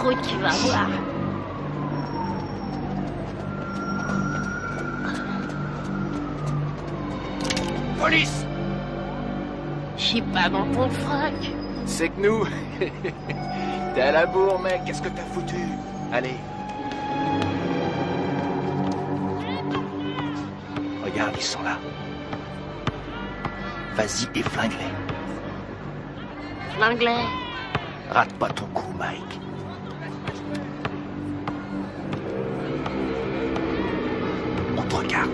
trop, tu vas voir. Police! Je suis pas dans ton froc. C'est que nous. T'es à la bourre, mec. Qu'est-ce que t'as foutu? Allez. Regarde, ils sont là. Vas-y et flingue-les. L'anglais. Rate pas ton coup, Mike. On te regarde.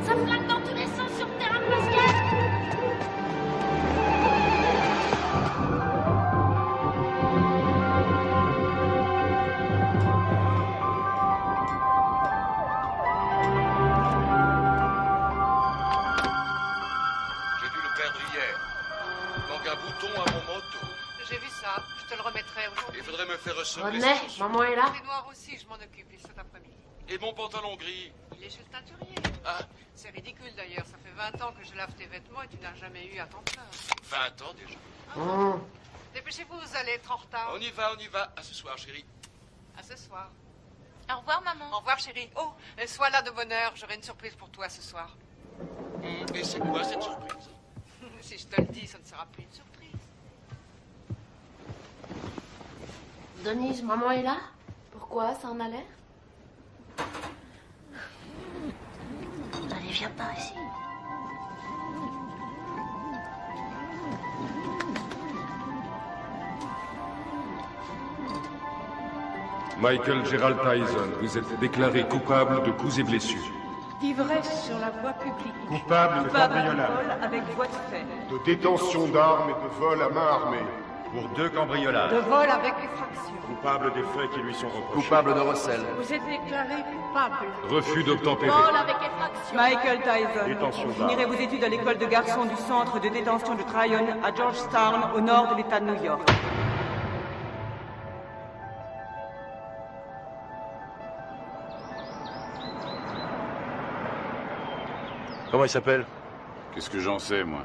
Ça flingue dans tous les sens sur le terrain de basket. J'ai dû le perdre hier. Il manque un bouton à mon manteau. J'ai vu ça. Je te le remettrai aujourd'hui. Il faudrait me faire ressembler. René, maman est là. Les noirs aussi, je m'en occupe cet après-midi. Et mon pantalon gris. Il est chez le teinturier. Ah, C'est ridicule d'ailleurs. Ça fait 20 ans que je lave tes vêtements et tu n'as jamais eu à t'en plaindre. 20 ans déjà. Mmh. Dépêchez-vous, vous allez être en retard. On y va, on y va. À ce soir, chérie. À ce soir. Au revoir, maman. Au revoir, chérie. Oh, sois là de bonne heure. J'aurai une surprise pour toi ce soir. Et c'est quoi cette surprise? Si je te le dis, ça ne sera plus une surprise. Denise, maman est là. Pourquoi? Ça en a l'air? Allez, viens par ici. Michael Gerald Tyson, vous êtes déclaré coupable de coups et blessures. D'ivresse sur la voie publique. Coupable de Coupable de cambriolage, vol avec voie de fait. de détention d'armes et de vol à main armée. Pour 2 cambriolages. De vol avec effraction. Coupable des faits qui lui sont reprochés. Coupable de recel. Vous êtes déclaré coupable. Refus d'obtempérer. Vol avec effraction. Michael Tyson, Détention vous finirez vos études à l'école de garçons du centre de détention de Tryon à Georgetown, au nord de l'État de New York. Comment il s'appelle? Qu'est-ce que j'en sais, moi?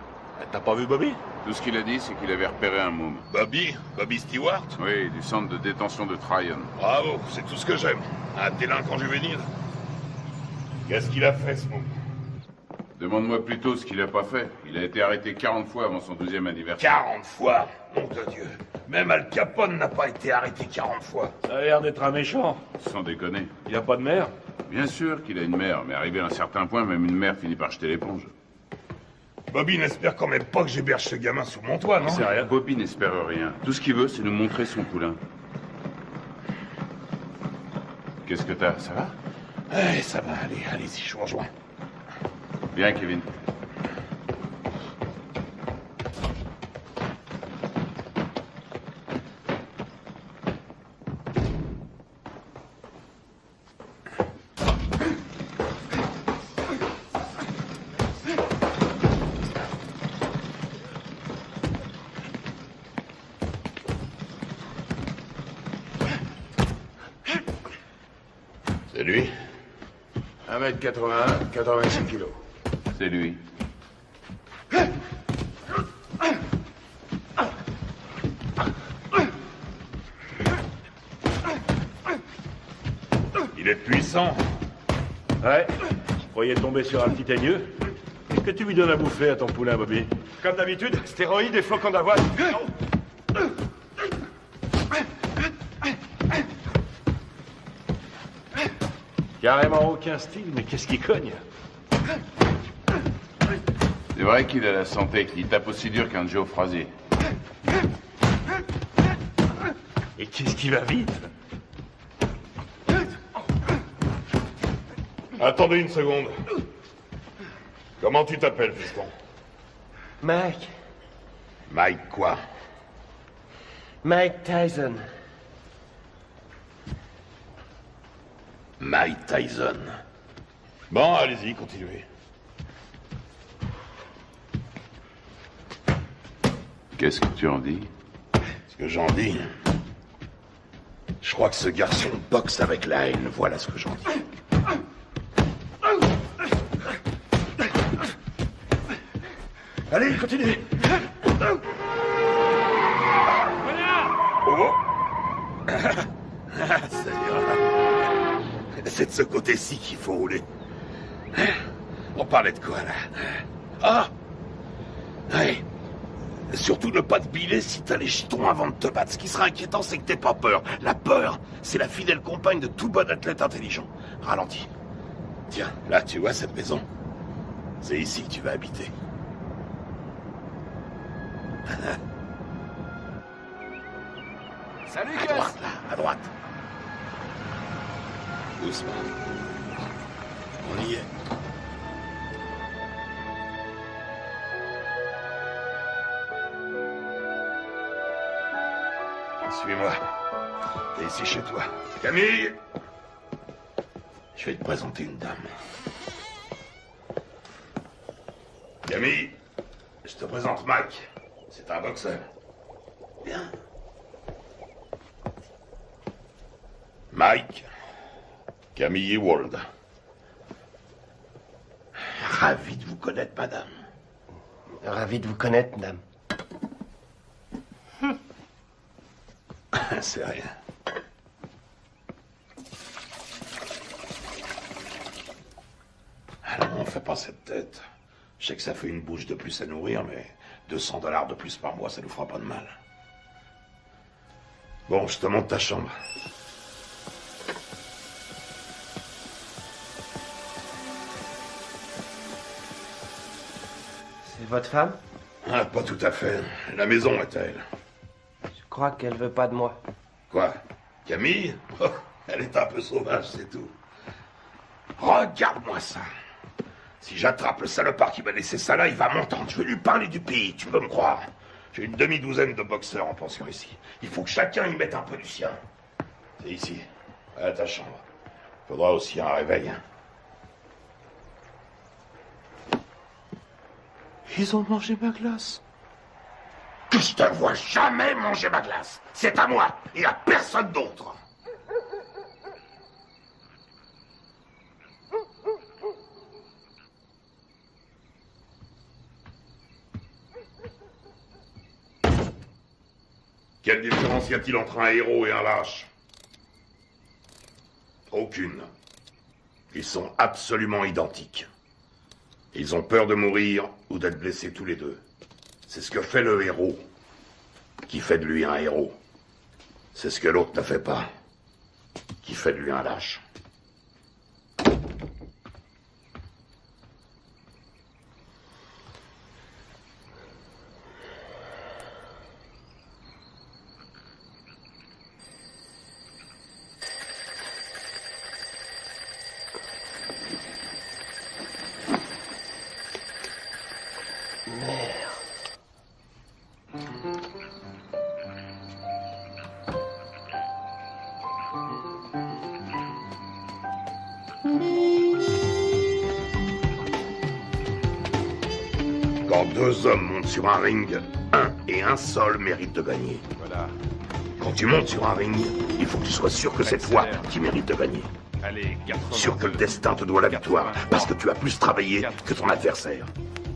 T'as pas vu Bobby? Tout ce qu'il a dit, c'est qu'il avait repéré un môme. Bobby Stewart? Oui, du centre de détention de Tryon. Bravo, c'est tout ce que j'aime. Un délinquant juvénile. Qu'est-ce qu'il a fait, ce môme? Demande-moi plutôt ce qu'il a pas fait. Il a été arrêté 40 fois avant son 12e anniversaire. 40 fois? Nom de Dieu. Même Al Capone n'a pas été arrêté 40 fois. Ça a l'air d'être un méchant. Sans déconner. Il a pas de mère? Bien sûr qu'il a une mère, mais arrivé à un certain point, même une mère finit par jeter l'éponge. Bobby n'espère quand même pas que j'héberge ce gamin sous mon toit, non? C'est rien. Bobby n'espère rien. Tout ce qu'il veut, c'est nous montrer son poulain. Qu'est-ce que t'as? Ça va? Eh, ça va, allez-y, je vous rejoins. Bien, Kevin. C'est lui? 1m81, 86 kilos. C'est lui. Il est puissant. Ouais. Je croyais tomber sur un petit aigneux. Qu'est-ce que tu lui donnes à bouffer à ton poulain, Bobby? Comme d'habitude, stéroïdes et flocons d'avoine. Carrément aucun style, mais qu'est-ce qui cogne? C'est vrai qu'il a la santé, il tape aussi dur qu'un Joe Frazier. Et qu'est-ce qui va vite? Attendez une seconde. Comment tu t'appelles, fiston? Mike. Mike quoi? Mike Tyson. Mike Tyson. Bon, allez-y, continuez. Qu'est-ce que tu en dis? Ce que j'en dis... Je crois que ce garçon boxe avec la haine, voilà ce que j'en dis. Allez, continuez. Oh. Ça ira. C'est de ce côté-ci qu'il faut rouler. On parlait de quoi, là? Ah! Ouais. Surtout ne pas te biler si t'as les chitons avant de te battre. Ce qui sera inquiétant, c'est que t'aies pas peur. La peur, c'est la fidèle compagne de tout bon athlète intelligent. Ralentis. Tiens, là, tu vois cette maison? C'est ici que tu vas habiter. Salut, À Gus! droite, là, à droite. Doucement. On y est. Suis-moi. T'es ici chez toi. Camille! Je vais te présenter une dame. Camille, je te présente Mike. C'est un boxeur. Bien. Mike, Camille Ewald. Ravi de vous connaître, madame. Ravi de vous connaître, madame. C'est rien. Alors, on fait pas cette tête. Je sais que ça fait une bouche de plus à nourrir, mais $200 de plus par mois, ça nous fera pas de mal. Bon, je te montre ta chambre. C'est votre femme? Ah, pas tout à fait. La maison est à elle. Je crois qu'elle veut pas de moi. Quoi? Camille? Oh, elle est un peu sauvage, c'est tout. Regarde-moi ça. Si j'attrape le salopard qui m'a laissé ça là, il va m'entendre. Je vais lui parler du pays, tu peux me croire. J'ai une demi-douzaine de boxeurs en pension ici. Il faut que chacun y mette un peu du sien. C'est ici, à ta chambre. Faudra aussi un réveil. Hein. Ils ont mangé ma glace. Que je te vois jamais manger ma glace. C'est à moi et à personne d'autre. Quelle différence y a-t-il entre un héros et un lâche? Aucune. Ils sont absolument identiques. Ils ont peur de mourir ou d'être blessés tous les deux. C'est ce que fait le héros qui fait de lui un héros. C'est ce que l'autre ne fait pas, qui fait de lui un lâche. Quand deux hommes montent sur un ring, un et un seul mérite de gagner. Voilà. Quand tu montes sur un ring, il faut que tu sois sûr que cette fois, tu mérites de gagner. Allez, 82. Sûr que le destin te doit la victoire, parce que tu as plus travaillé que ton adversaire.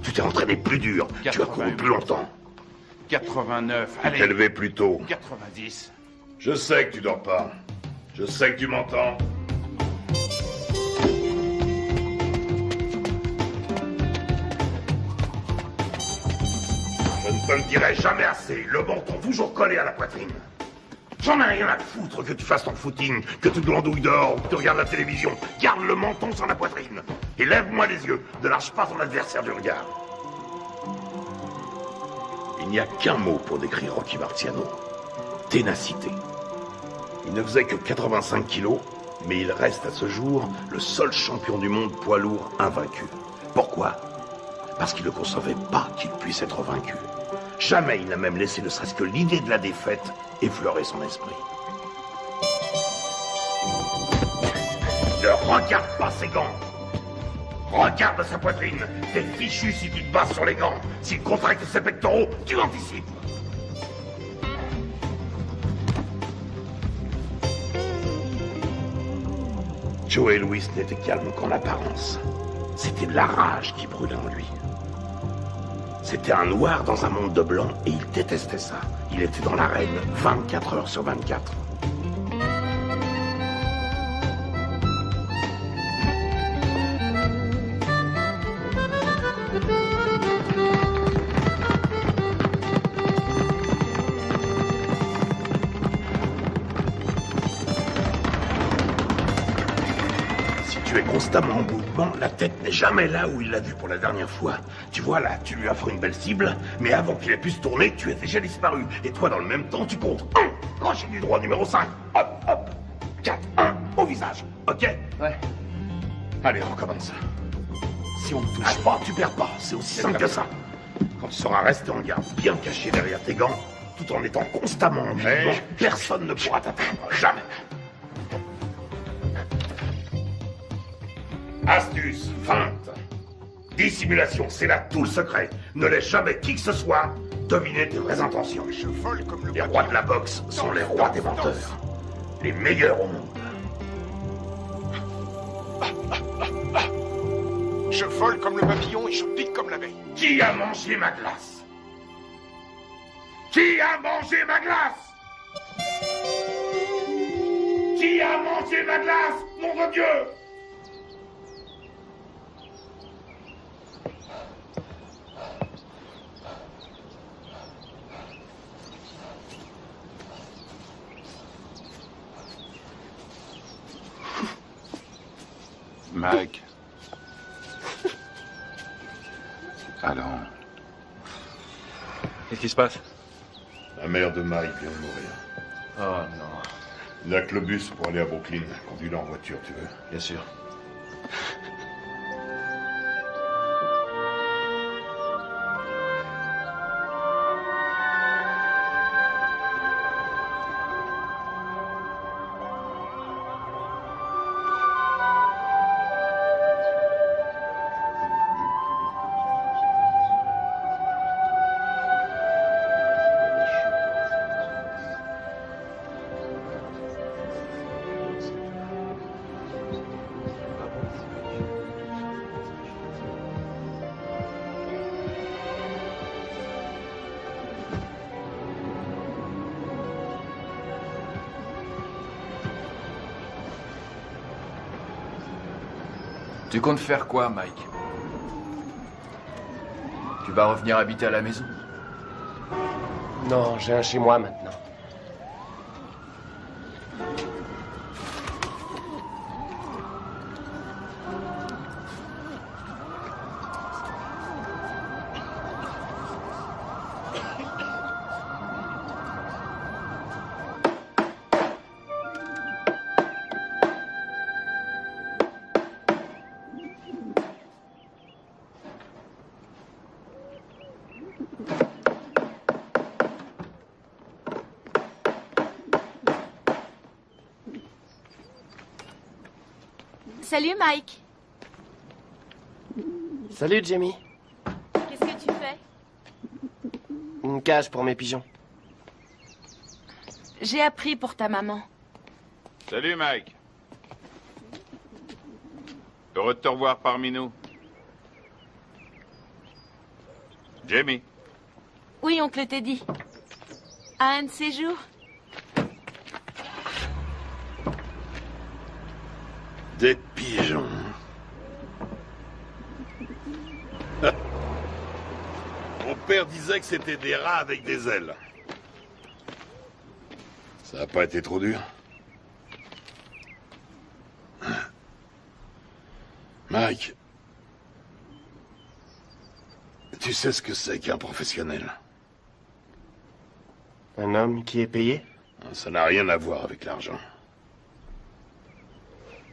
Tu t'es entraîné plus dur, tu as couru plus longtemps. 89, Tu t'es levé plus tôt. 90. Je sais que tu dors pas. Je sais que tu m'entends. Je ne te le dirai jamais assez. Le menton toujours collé à la poitrine. J'en ai rien à foutre que tu fasses ton footing, que tu glandouilles dehors ou que tu regardes la télévision. Garde le menton sur la poitrine. Et lève-moi les yeux. Ne lâche pas ton adversaire du regard. Il n'y a qu'un mot pour décrire Rocky Marciano. Ténacité. Il ne faisait que 85 kilos, mais il reste à ce jour le seul champion du monde poids lourd invaincu. Pourquoi? Parce qu'il ne concevait pas qu'il puisse être vaincu. Jamais il n'a même laissé ne serait-ce que l'idée de la défaite effleurer son esprit. Ne regarde pas ses gants. Regarde sa poitrine. T'es fichu si tu te bases sur les gants. S'il contracte ses pectoraux, tu anticipes. Joey Louis n'était calme qu'en apparence. C'était de la rage qui brûlait en lui. C'était un noir dans un monde de blanc et il détestait ça. Il était dans l'arène 24 heures sur 24. Constamment en mouvement, la tête n'est jamais là où il l'a vue pour la dernière fois. Tu vois là, tu lui offres une belle cible, mais avant qu'il ait pu se tourner, tu es déjà disparu. Et toi, dans le même temps, tu comptes 1, crochet du droit numéro 5, hop, hop, 4, 1, au visage, ok? Ouais. Allez, on recommence. Si on ne touche pas, tu perds pas, c'est aussi simple que ça. Quand tu sauras rester en garde, bien caché derrière tes gants, tout en étant constamment en mouvement, personne ne pourra t'atteindre, jamais. Astuce, feinte, dissimulation, c'est là tout le secret. Ne laisse jamais qui que ce soit deviner tes vraies intentions. Les rois de la boxe sont les rois des menteurs. Les meilleurs au monde. Je vole comme le papillon et je pique comme l'abeille. Qui a mangé ma glace? Qui a mangé ma glace? Qui a mangé ma glace, nom de Dieu? Mike. Allons. Qu'est-ce qui se passe? La mère de Mike vient de mourir. Oh non. Il n'y a que le bus pour aller à Brooklyn. Conduis-le en voiture, tu veux? Bien sûr. Tu comptes faire quoi, Mike? Tu vas revenir habiter à la maison? Non, j'ai un chez moi maintenant. Salut Mike. Salut Jamie. Qu'est-ce que tu fais? Une cage pour mes pigeons. J'ai appris pour ta maman. Salut, Mike. Heureux de te revoir parmi nous. Jamie. Oui, oncle Teddy. À un de ces jours. Des pigeons. Mon père disait que c'était des rats avec des ailes. Ça a pas été trop dur? Mike, tu sais ce que c'est qu'un professionnel? Un homme qui est payé? Ça n'a rien à voir avec l'argent.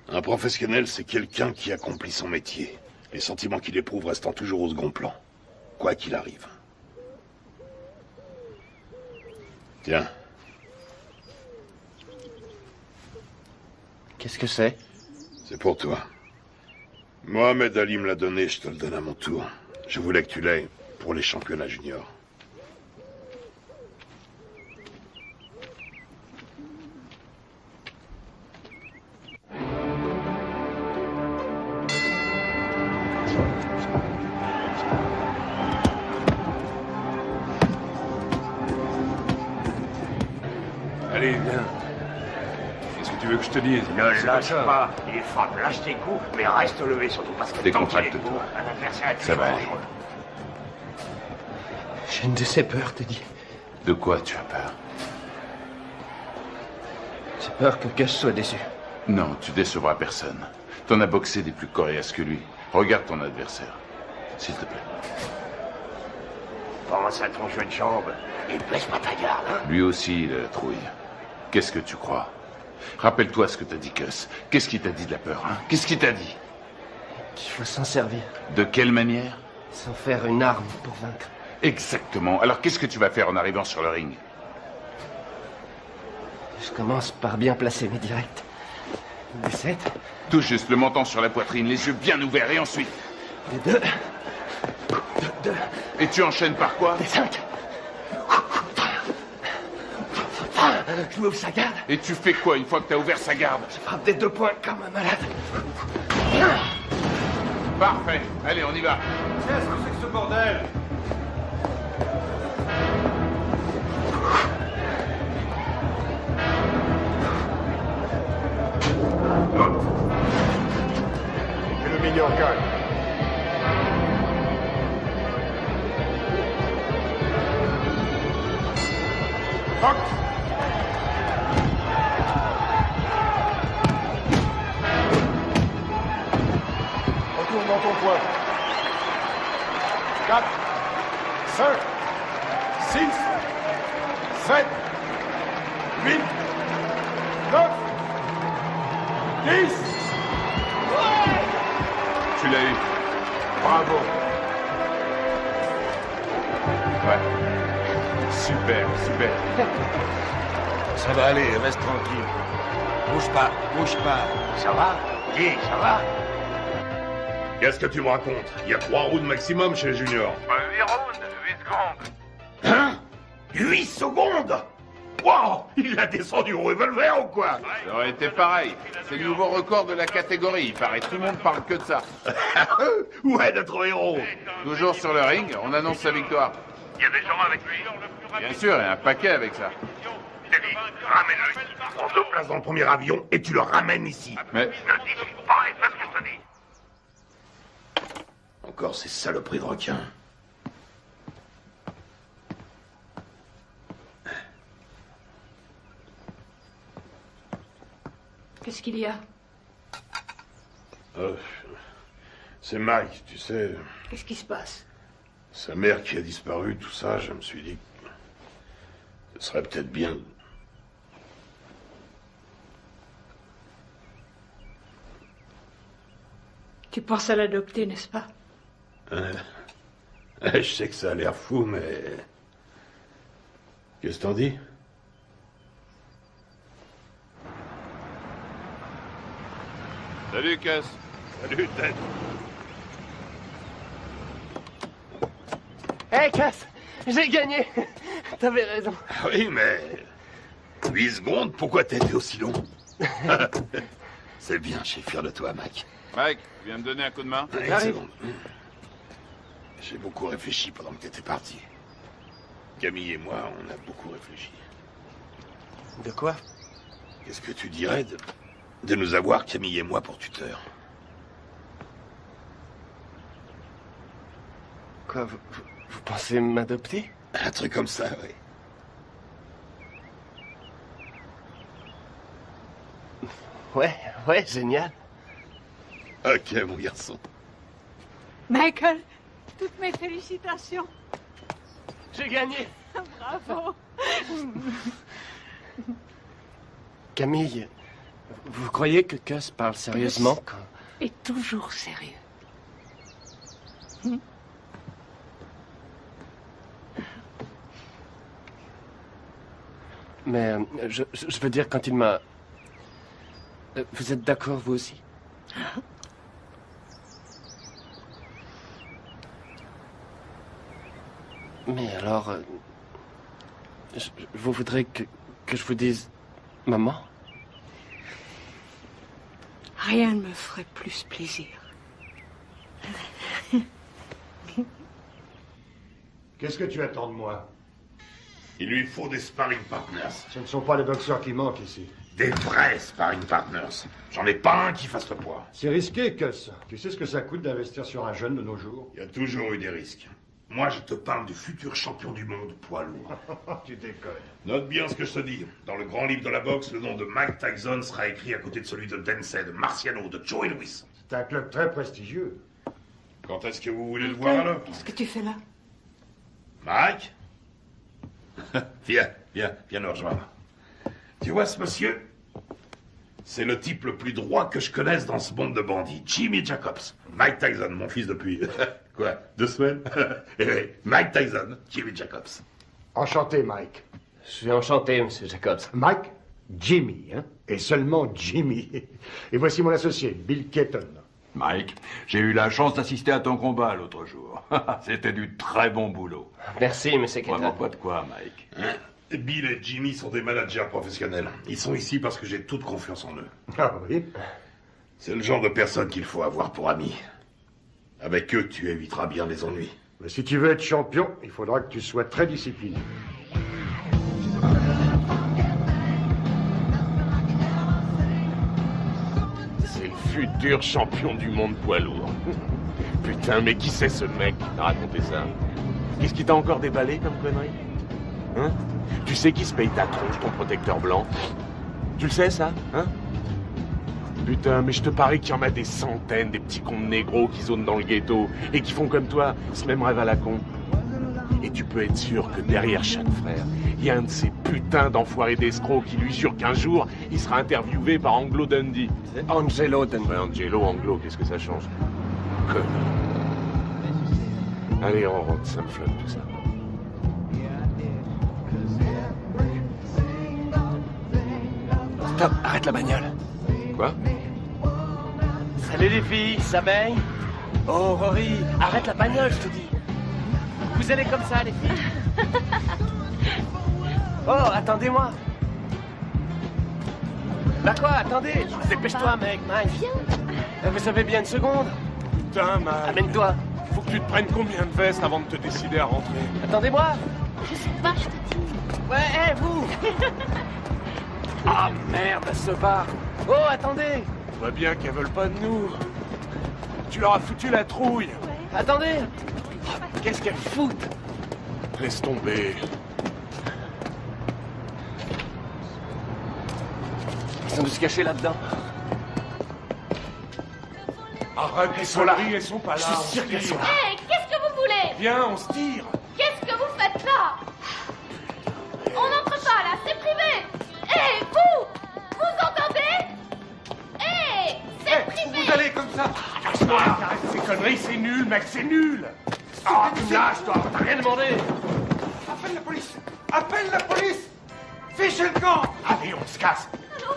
Un professionnel, c'est quelqu'un qui accomplit son métier. Les sentiments qu'il éprouve restant toujours au second plan, quoi qu'il arrive. Tiens. Qu'est-ce que c'est? C'est pour toi. Mohamed Ali me l'a donné, je te le donne à mon tour. Je voulais que tu l'aies pour les championnats juniors. Allez, viens. Qu'est-ce que tu veux que je te dise? Ne lâche pas. Il frappe, lâche tes coups, mais reste levé surtout parce que Décontracte-toi. un adversaire Ça va aller. J'ai une de ces peurs, te dis. De quoi tu as peur? J'ai peur que Gus soit déçu. Non, tu décevras personne. T'en as boxé des plus coriaces que lui. Regarde ton adversaire. S'il te plaît. Pense à ton jeu de jambes et baisse pas ta garde. Hein? Lui aussi, il a la trouille. Qu'est-ce que tu crois? Rappelle-toi ce que t'as dit, Gus. Qu'est-ce qu'il t'a dit de la peur, hein? Qu'est-ce qu'il t'a dit? Qu'il faut s'en servir. De quelle manière? Sans faire une arme pour vaincre. Exactement. Alors qu'est-ce que tu vas faire en arrivant sur le ring? Je commence par bien placer mes directs. Des 7. Tout juste, le menton sur la poitrine, les yeux bien ouverts, et ensuite? Des 2. Et tu enchaînes par quoi? Des 5. Je m'ouvre sa garde. Et tu fais quoi une fois que t'as ouvert sa garde? Je frappe des 2 points comme un malade. Parfait. Allez, on y va. Qu'est-ce que c'est que ce bordel? Que le meilleur gagne. Fuck! Retourne dans ton coin. 4, 5, 6, 7, 8, 9, 10. Tu l'as eu. Bravo. Ouais. Super, super. Ça va aller, reste tranquille. Bouge pas, bouge pas. Ça va? Dis, ça va? Qu'est-ce que tu me racontes? Il y a 3 rounds maximum chez les juniors. 8 rounds, 8 secondes. Hein? 8 secondes? Wow! Il l'a descendu au revolver ou quoi? Ça aurait été pareil. C'est le nouveau record de la catégorie. Il paraît tout le monde parle que de ça. Ouais, notre héros. Toujours sur le ring, on annonce sa victoire. Il y a des gens avec lui. Bien sûr, il y a un paquet avec ça. Teddy, ramène-le. Prends 2 places dans le premier avion et tu le ramènes ici. Mais Ne discute pas et fais ce que je te dis. Encore ces saloperies de requins. Qu'est-ce qu'il y a? C'est Mike, tu sais. Qu'est-ce qui se passe? Sa mère qui a disparu, tout ça, je me suis dit que ce serait peut-être bien. Tu penses à l'adopter, n'est-ce pas? Je sais que ça a l'air fou, mais... Qu'est-ce que t'en dis? salut, Cass. Salut, Ted. Hé, Cass! J'ai gagné! T'avais raison. Ah oui, mais... 8 secondes, pourquoi t'as été aussi long? C'est bien, je suis fier de toi, Mac. Mike, tu viens me donner un coup de main? Une J'arrive. seconde. J'ai beaucoup réfléchi pendant que t'étais parti. Camille et moi, on a beaucoup réfléchi. De quoi? Qu'est-ce que tu dirais de nous avoir, Camille et moi, pour tuteurs? Quoi, vous pensez m'adopter? Un truc comme ça, oui. Ouais, génial. Ok, mon garçon. Michael, toutes mes félicitations. J'ai gagné. Bravo. Camille, vous croyez que Gus parle sérieusement quand... Et toujours sérieux. Mais je veux dire, quand il m'a... Vous êtes d'accord, vous aussi? Mais alors... vous voudrez que je vous dise... Maman? Rien ne me ferait plus plaisir. Qu'est-ce que tu attends de moi? Il lui faut des sparring partners. Ce ne sont pas les boxeurs qui manquent ici. Des vrais sparring partners. J'en ai pas un qui fasse le poids. C'est risqué, Gus. Tu sais ce que ça coûte d'investir sur un jeune de nos jours? Il y a toujours eu des risques. Moi, je te parle du futur champion du monde poids lourd. Tu déconnes. Note bien ce que je te dis. Dans le grand livre de la boxe, le nom de Mike Tyson sera écrit à côté de celui de Dempsey, de Marciano, de Joey Louis. C'est un club très prestigieux. Quand est-ce que vous voulez le voir alors? Qu'est-ce que tu fais là? Mike? Viens nous rejoindre. Tu vois ce monsieur? C'est le type le plus droit que je connaisse dans ce monde de bandits. Jimmy Jacobs. Mike Tyson, mon fils depuis... quoi, 2 semaines? Mike Tyson, Jimmy Jacobs. Enchanté, Mike. Je suis enchanté, monsieur Jacobs. Mike, Jimmy, hein? Et seulement Jimmy. Et voici mon associé, Bill Keaton. Mike, j'ai eu la chance d'assister à ton combat l'autre jour. C'était du très bon boulot. Merci, monsieur Keaton. Vraiment pas de quoi, Mike. Hein? Bill et Jimmy sont des managers professionnels. Ils sont ici parce que j'ai toute confiance en eux. Ah oui? C'est le genre de personne qu'il faut avoir pour amis. Avec eux, tu éviteras bien les ennuis. Mais si tu veux être champion, il faudra que tu sois très discipliné. C'est le futur champion du monde poids lourd. Putain, mais qui c'est ce mec qui t'a raconté ça? Qu'est-ce qui t'a encore déballé comme connerie? Hein? Tu sais qui se paye ta tronche, ton protecteur blanc? Tu le sais, ça? Hein? Putain, mais je te parie qu'il y en a des centaines, des petits cons de négros qui zonent dans le ghetto et qui font comme toi, ce même rêve à la con. Et tu peux être sûr que derrière chaque frère, il y a un de ces putains d'enfoirés d'escrocs qui lui jure qu'un jour, il sera interviewé par Anglo Dundee. Angelo Dundee. Ouais, Angelo, Anglo, qu'est-ce que ça change? Connard. Allez, on rentre, ça me flotte tout ça. Stop, arrête la bagnole. Quoi? Salut les filles, ça baigne? Oh Rory, arrête la bagnole, je te dis. Vous allez comme ça, les filles? Oh, attendez-moi. Bah quoi, attendez. Dépêche-toi, mec, Mike. Viens. Vous avez bien une seconde? Putain, Mike. Amène-toi. Faut que tu te prennes combien de vestes avant de te décider à rentrer? Attendez-moi. Je sais pas, je te dis. Ouais, vous. Ah merde, elle se barre. Oh, attendez. On voit bien qu'elles veulent pas de nous. Tu leur as foutu la trouille. Ouais. Attendez. Qu'est-ce qu'elles foutent? Laisse tomber. Ils ont dû se cacher là-dedans. Arrête, elles sont là. Elles sont pas là. Je suis sûr qu'elles sont là. Hé, qu'est-ce que vous voulez? Viens, on se tire. Qu'est-ce que vous faites là? On n'entre pas là, c'est privé. Hé, vous entendez? Hé, c'est privé. Vous allez comme ça. Lâche-toi, arrête ces conneries, c'est nul, mec, c'est nul. Ah, tu me lâches, toi. T'as rien demandé. Appelle la police. Appelle la police. Fichez le camp. Allez, on se casse. Allô?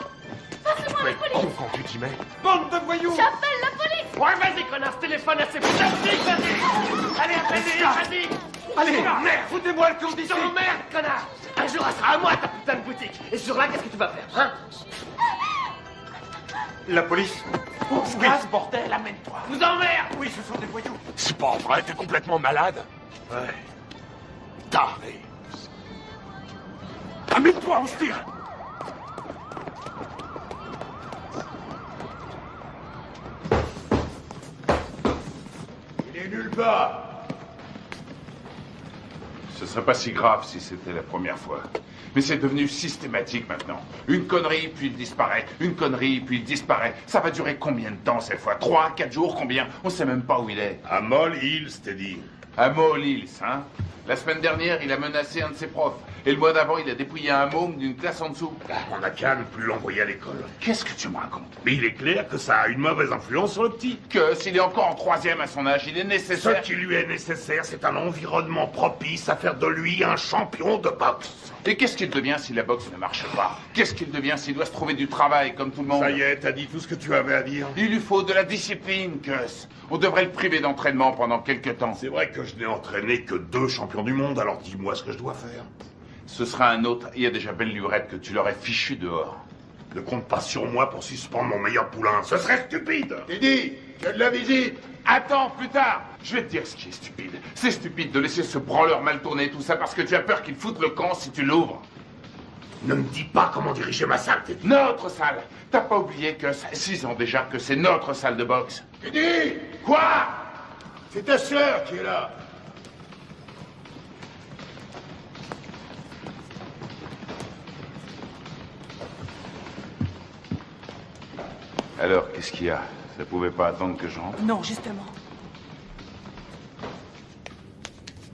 Passez-moi la police. Quand tu dis, mec. Bande de voyous. J'appelle la police. Ouais, vas-y, connard, téléphone à ces putains de flics, vas-y. Allez, appelle-les, vas-y. Allez, merde, foutez-moi le camp d'ici. Merde, connard. Un jour, elle sera à moi, ta putain de boutique. Et ce jour-là, qu'est-ce que tu vas faire, hein? La police. On se casse, bordel, amène-toi. Vous emmerde. Oui, ce sont des voyous. C'est pas vrai, t'es complètement malade. Ouais. Taré. Amène-toi, on se tire. Il est nulle part. Ce serait pas si grave si c'était la première fois. Mais c'est devenu systématique maintenant. Une connerie, puis il disparaît. Une connerie, puis il disparaît. Ça va durer combien de temps cette fois? 3, 4 jours, combien? On sait même pas où il est. À Moll Hills, t'es dit. À Moll Hills, hein? La semaine dernière, il a menacé un de ses profs. Et le mois d'avant, il a dépouillé un môme d'une classe en dessous. On n'a qu'à ne plus l'envoyer à l'école. Qu'est-ce que tu me racontes? Mais il est clair que ça a une mauvaise influence sur le petit. Que s'il est encore en 3e à son âge, il est nécessaire... Ce qui lui est nécessaire, c'est un environnement propice à faire de lui un champion de boxe. Et qu'est-ce qu'il devient si la boxe ne marche pas? Qu'est-ce qu'il devient s'il doit se trouver du travail comme tout le monde? Ça y est, t'as dit tout ce que tu avais à dire. Il lui faut de la discipline, Gus. On devrait le priver d'entraînement pendant quelque temps. C'est vrai que je n'ai entraîné que 2 champions du monde, alors dis-moi ce que je dois faire. Ce sera un autre. Il y a déjà belle lurette que tu l'aurais fichu dehors. Ne compte pas sur moi pour suspendre mon meilleur poulain. Ce serait stupide. Teddy, tu as de la visite. Attends, plus tard. Je vais te dire ce qui est stupide. C'est stupide de laisser ce branleur mal tourner tout ça parce que tu as peur qu'il foute le camp si tu l'ouvres. Ne me dis pas comment diriger ma salle, Teddy. Notre salle. T'as pas oublié que ça fait 6 ans déjà que c'est notre salle de boxe. Teddy! Quoi? C'est ta sœur qui est là. Alors, qu'est-ce qu'il y a? Ça pouvait pas attendre que je rentre? Non, justement.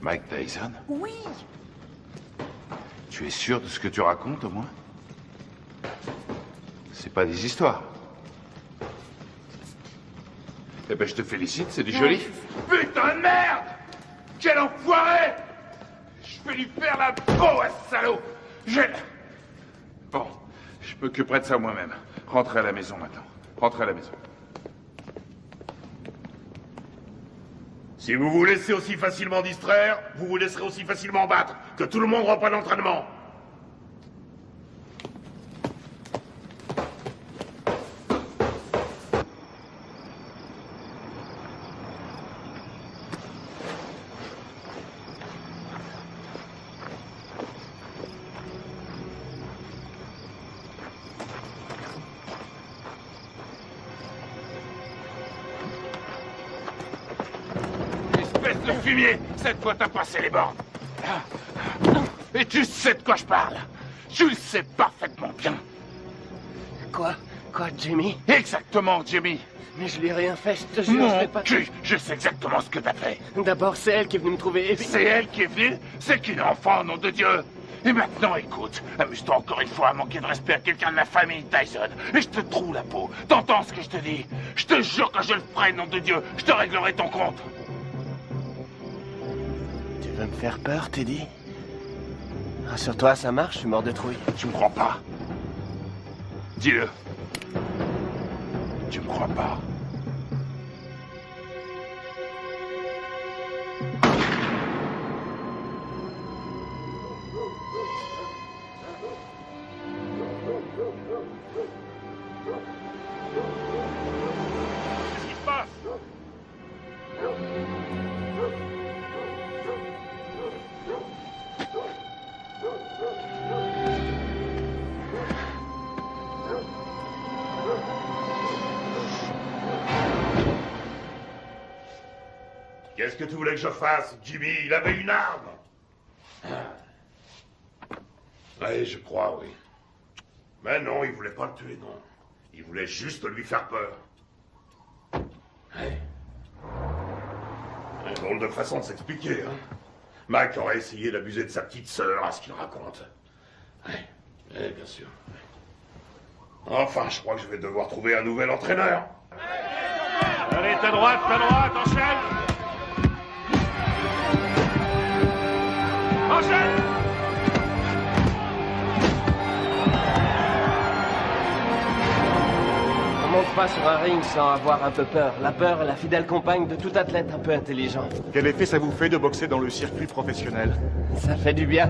Mike Tyson? Oui. Tu es sûr de ce que tu racontes, au moins? C'est pas des histoires. Eh ben, je te félicite, c'est du joli. Putain de merde! Quel enfoiré! Je vais lui faire la peau à ce salaud! Bon, je m'occuperai de ça moi-même. Rentrez à la maison maintenant. Rentrez à la maison. Si vous vous laissez aussi facilement distraire, vous vous laisserez aussi facilement battre. Que tout le monde reprenne l'entraînement. De fumier, cette fois t'as passé les bornes. Et tu sais de quoi je parle. Tu le sais parfaitement bien. Quoi, Jimmy? Exactement, Jimmy. Mais je lui ai rien fait, je te jure, je Mon l'ai pas... cul, je sais exactement ce que t'as fait. D'abord, c'est elle qui est venue me trouver. Et puis... C'est elle qui est venue? C'est qu'une enfant, nom de Dieu. Et maintenant, écoute, amuse-toi encore une fois à manquer de respect à quelqu'un de la famille Tyson. Et je te troue la peau. T'entends ce que je te dis? Je te jure que je le ferai, nom de Dieu. Je te réglerai ton compte. Tu veux me faire peur, Teddy? Rassure-toi, ça marche, je suis mort de trouille. Tu me crois pas? Dis-le. Tu me crois pas? Qu'est-ce qui se passe? Qu'est-ce que tu voulais que je fasse, Jimmy? Il avait une arme. Oui, je crois, oui. Mais non, il voulait pas le tuer, non. Il voulait juste lui faire peur. Ouais. Une drôle de façon de s'expliquer, hein. Mac aurait essayé d'abuser de sa petite sœur, à ce qu'il raconte. Ouais, bien sûr. Enfin, je crois que je vais devoir trouver un nouvel entraîneur. Allez, ta droite, enchaîne! Enchaîne! On monte pas sur un ring sans avoir un peu peur. La peur est la fidèle compagne de tout athlète un peu intelligent. Quel effet ça vous fait de boxer dans le circuit professionnel? Ça fait du bien.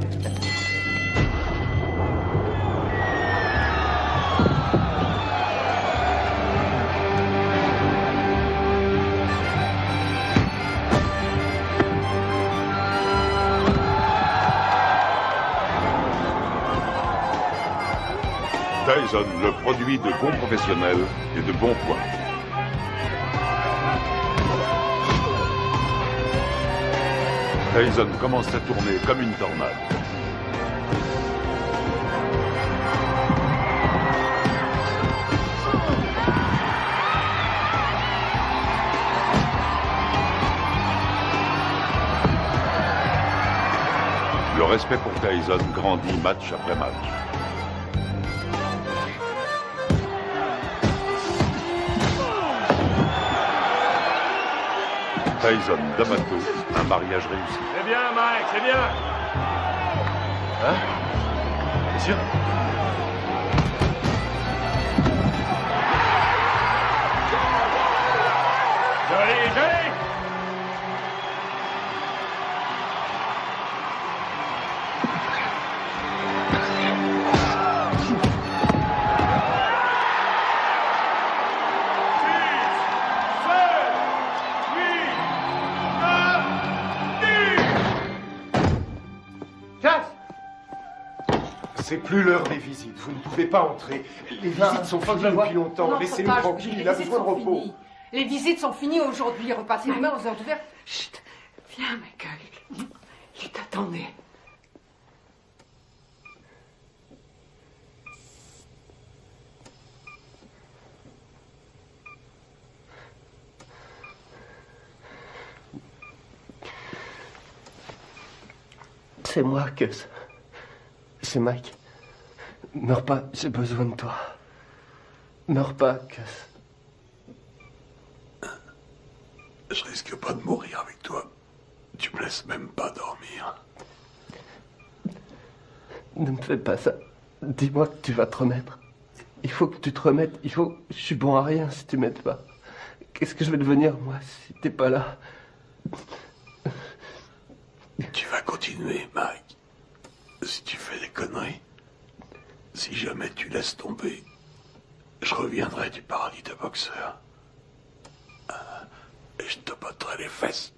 Tyson, le produit de bons professionnels et de bons points. Tyson commence à tourner comme une tornade. Le respect pour Tyson grandit match après match. Tyson, D'Amato, un mariage réussi. C'est bien, Mike, c'est bien. Hein? T'es sûr? Joli, joli. C'est plus l'heure des visites. Vous ne pouvez pas entrer. Les visites sont finies depuis longtemps. Laissez-nous tranquille. Il a besoin de repos. Les visites sont finies aujourd'hui. Repassez demain aux heures d'ouverture. Chut. Viens, Michael. Il t'attendait. C'est moi, Gus. C'est Mike. Meurs pas, j'ai besoin de toi. Meurs pas, Gus. Je risque pas de mourir avec toi. Tu me laisses même pas dormir. Ne me fais pas ça. Dis-moi que tu vas te remettre. Il faut que tu te remettes. Je suis bon à rien si tu m'aides pas. Qu'est-ce que je vais devenir, moi, si t'es pas là? Tu vas continuer, Mike. Si tu fais des conneries, si jamais tu laisses tomber, je reviendrai du paradis de boxeur. Et je te botterai les fesses.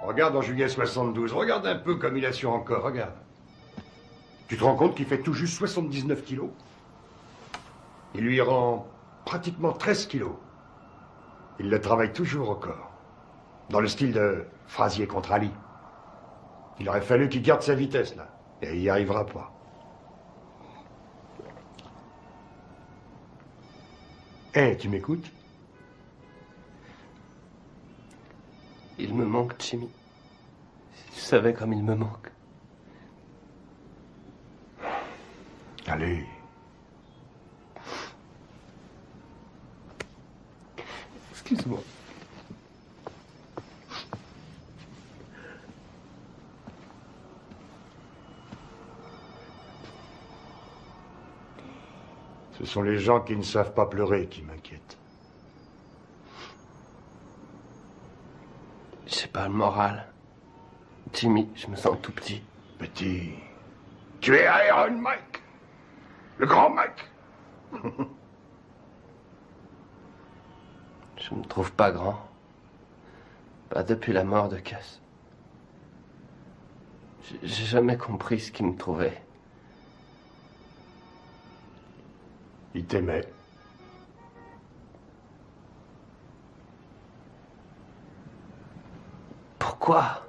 Regarde en juillet 72, regarde un peu comme il a su encore, regarde. Tu te rends compte qu'il fait tout juste 79 kilos? Il lui rend pratiquement 13 kilos. Il le travaille toujours au corps. Dans le style de Frazier contre Ali. Il aurait fallu qu'il garde sa vitesse, là. Et il n'y arrivera pas. Hé, tu m'écoutes? Il me manque, Jimmy. Si tu savais comme il me manque. Allez. Excuse-moi. Ce sont les gens qui ne savent pas pleurer qui m'inquiètent. J'ai pas le moral. Jimmy, je me sens tout petit. Petit. Tu es Iron Mike. Le grand Mike. Je me trouve pas grand. Pas depuis la mort de Cass. J'ai jamais compris ce qui me trouvait. Il t'aimait. Quoi?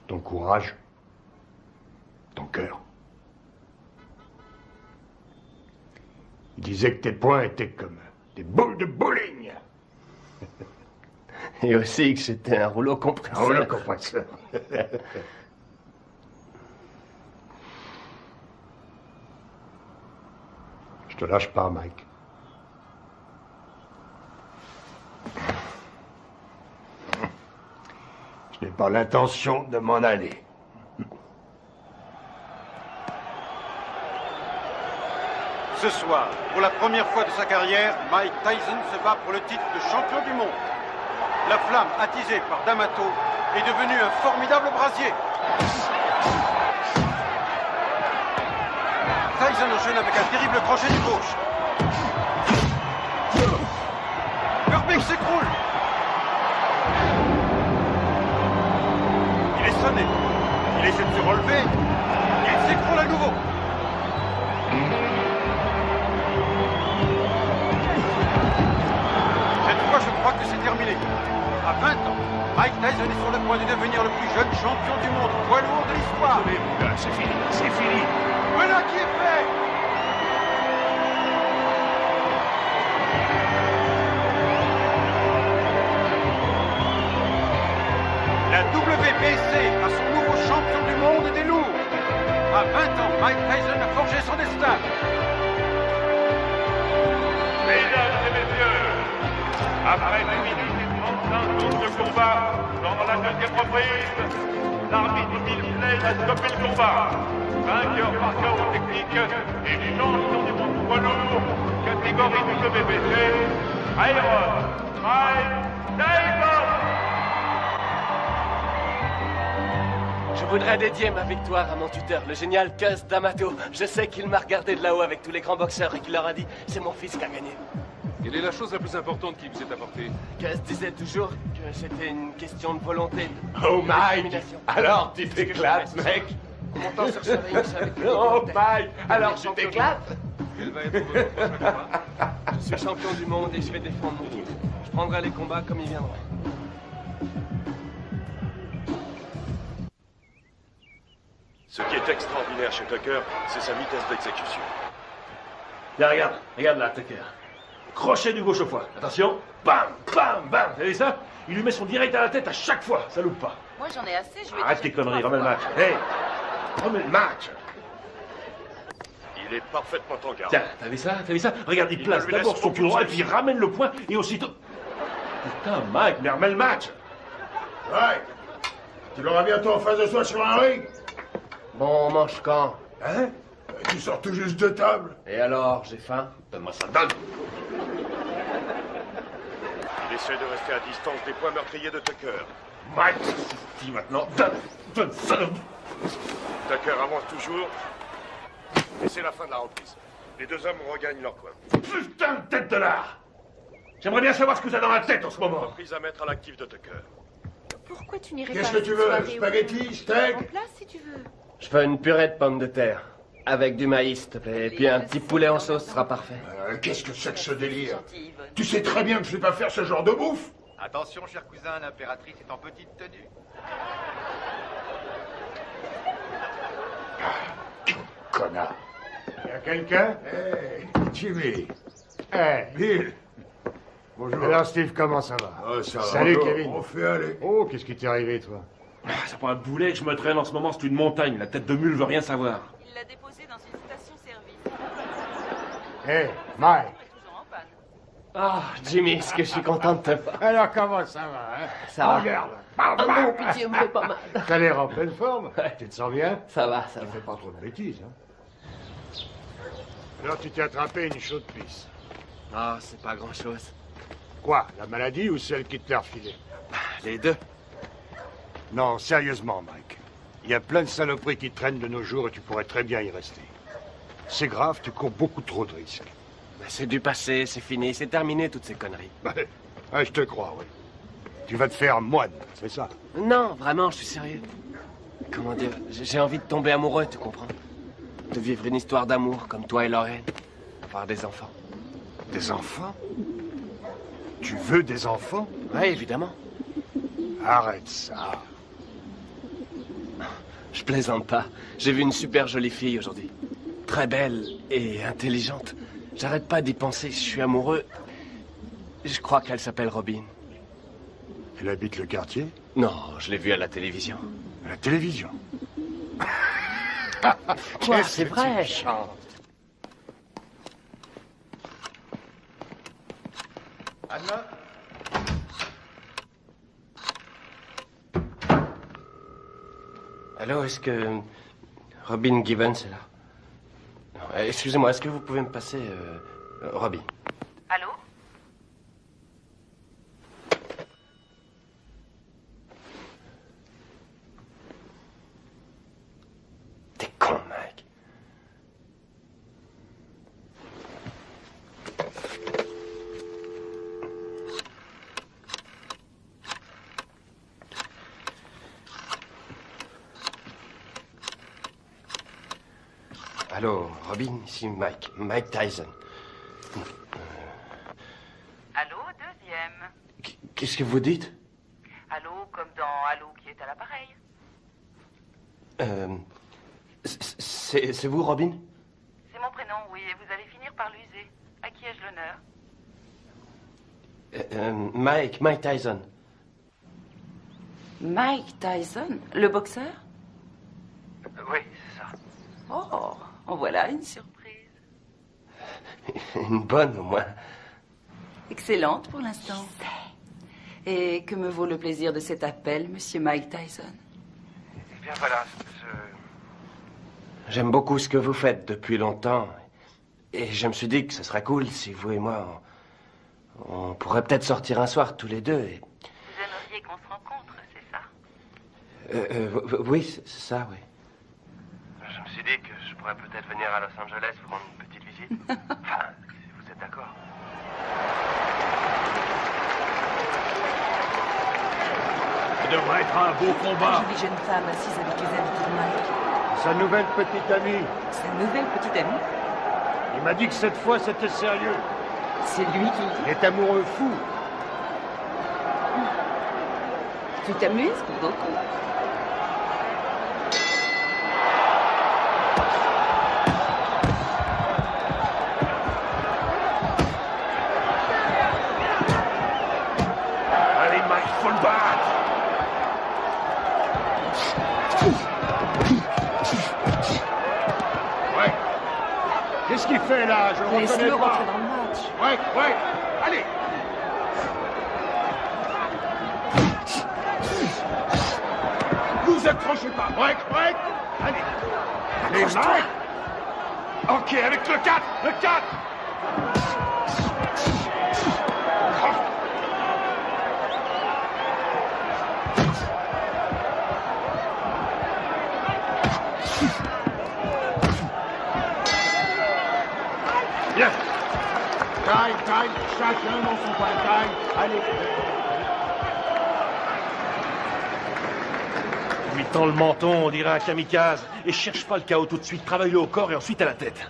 Ton courage. Ton cœur. Il disait que tes poings étaient comme des boules de bowling. Et aussi que j'étais un rouleau compresseur. Un rouleau compresseur. Je te lâche pas, Mike. Je n'ai pas l'intention de m'en aller. Ce soir, pour la première fois de sa carrière, Mike Tyson se bat pour le titre de champion du monde. La flamme attisée par D'Amato est devenue un formidable brasier. Tyson enchaîne avec un terrible crochet du gauche. Herbig s'écroule. Il est sonné. Il essaie de se relever. Il s'écroule à nouveau. Cette fois, je crois que c'est terminé. À 20 ans, Mike Tyson est sur le point de devenir le plus jeune champion du monde poids lourd de l'histoire. C'est fini, c'est fini. Voilà qui est fait. La WBC a son nouveau champion du monde des lourds. À 20 ans, Mike Tyson a forgé son destin. Mesdames et messieurs, après 2 minutes et 35 secondes de combat, dans la deuxième reprise, l'arbitre Bill Slade a stoppé le combat. Vainqueur par chaos technique et champion du monde poids lourd, catégorie du WBC, Iron Mike Tyson. Je voudrais dédier ma victoire à mon tuteur, le génial Cus D'Amato. Je sais qu'il m'a regardé de là-haut avec tous les grands boxeurs et qu'il leur a dit « C'est mon fils qui a gagné ». Quelle est la chose la plus importante qui vous est apportée? Cus disait toujours que c'était une question de volonté. Oh Mike, alors tu t'éclates, mec. Comment t'en sortirais avec Oh Mike, alors tu t'éclates. Quel va être votre prochain combat? Je suis champion du monde et je vais défendre mon titre. Je prendrai les combats comme ils viendront. Ce qui est extraordinaire chez Tucker, c'est sa vitesse d'exécution. Là, regarde là, Tucker. Crochet du gauche au foie. Attention. Bam, bam, bam. Vous avez ça? Il lui met son direct à la tête à chaque fois. Ça loupe pas. Moi, j'en ai assez. Je vais Arrête tes conneries, remets le match. Hey, remets le match. Il est parfaitement en garde. Tiens, t'as vu ça? T'as vu ça? Regarde, il place ne lui laisse d'abord son pied droit et puis il ramène le poing et aussitôt... Putain, Mike, mais remets le match. Ouais. Tu l'auras bientôt en face de soi sur un ring. Bon, on mange quand? Hein? Tu sors tout juste de table. Et alors, j'ai faim? Donne-moi ça, donne. Il essaie de rester à distance des points meurtriers de Tucker. Mike, dis maintenant, donne ça. Tucker avance toujours. Et c'est la fin de la reprise. Les deux hommes regagnent leur coin. Putain de tête de l'art. J'aimerais bien savoir ce que t'as dans la tête en ce moment. Reprise à mettre à l'actif de Tucker. Pourquoi tu n'irais pas Qu'est-ce que tu veux? Spaghetti, steak? En place, si tu veux. Je veux une purée de pommes de terre. Avec du maïs, s'il te plaît. Et puis un petit poulet en sauce sera parfait. Qu'est-ce que c'est que ce délire? Tu sais très bien que je ne vais pas faire ce genre de bouffe. Attention, cher cousin, l'impératrice est en petite tenue. Connard. Y a quelqu'un? Hey, Jimmy. Hey, Bill. Bonjour. Alors, Steve, comment ça va? Oh, ça va. Salut, Bonjour. Kevin. On fait aller. Oh, qu'est-ce qui t'est arrivé, toi? Ça prend un boulet que je me traîne en ce moment, c'est une montagne. La tête de mule veut rien savoir. Il l'a déposé dans une station-service. Hey, Mike. Ah, Jimmy, est-ce que je suis content de te voir? Alors, comment ça va, hein? Ça va. Regarde. Ah non, pitié, me fais pas mal. T'as l'air en pleine forme. Tu te sens bien? Ça va, ça Tu va. fais pas trop de bêtises, hein? Alors, tu t'es attrapé une chaude pisse. Ah, c'est pas grand-chose. Quoi? La maladie ou celle qui te l'a refilée? Les deux. Non, sérieusement, Mike. Il y a plein de saloperies qui traînent de nos jours et tu pourrais très bien y rester. C'est grave, tu cours beaucoup trop de risques. C'est du passé, c'est fini, c'est terminé toutes ces conneries. Ouais, je te crois, oui. Tu vas te faire moine, c'est ça? Non, vraiment, je suis sérieux. Comment dire, j'ai envie de tomber amoureux, tu comprends? De vivre une histoire d'amour comme toi et Lorraine. Avoir des enfants. Des enfants? Tu veux des enfants? Oui, évidemment. Arrête ça. Je plaisante pas. J'ai vu une super jolie fille aujourd'hui. Très belle et intelligente. J'arrête pas d'y penser, je suis amoureux. Je crois qu'elle s'appelle Robin. Elle habite le quartier? Non, je l'ai vue à la télévision. À la télévision? Quoi, c'est vrai. Anna? Allô, est-ce que Robin Gibbons est là? Non, excusez-moi, est-ce que vous pouvez me passer Robin? Allô? T'es con, Mike. Allô, Robin, ici Mike. Mike Tyson. Allô, deuxième. Qu'est-ce que vous dites? Allô, comme dans Allô qui est à l'appareil. C'est vous, Robin? C'est mon prénom, oui, et vous allez finir par l'user. À qui ai-je l'honneur? Mike Tyson. Mike Tyson, le boxeur? Oui, c'est ça. Oh, en voilà une surprise. Une bonne, au moins. Excellente pour l'instant. Et que me vaut le plaisir de cet appel, monsieur Mike Tyson? Eh bien, voilà, J'aime beaucoup ce que vous faites depuis longtemps. Et je me suis dit que ce serait cool si vous et moi, on pourrait peut-être sortir un soir tous les deux. Et... Vous aimeriez qu'on se rencontre, c'est ça? Oui, c'est ça, oui. Je me suis dit que je pourrais peut-être venir à Los Angeles vous rendre une petite visite. Enfin, si vous êtes d'accord. Ça devrait être un beau combat. Une jolie jeune femme assise avec les habits de Mike. Sa nouvelle petite amie. Sa nouvelle petite amie? Il m'a dit que cette fois c'était sérieux. C'est lui qui le dit? Il est amoureux fou. Tu t'amuses beaucoup. Allez, Mike, faut le battre. Ouais. Qu'est-ce qu'il fait là? Je le reconnais Laisse-le pas. rentrer dans le match. Ouais. Allez. Vous accrochez pas. Ouais. Allez. Allez, Mike. Ok, avec le 4. Le 4. Bien. Taille. Chacun dans son coin. Taille. Allez. Lui tend le menton, on dirait un kamikaze. Et cherche pas le chaos tout de suite. Travaille-le au corps et ensuite à la tête.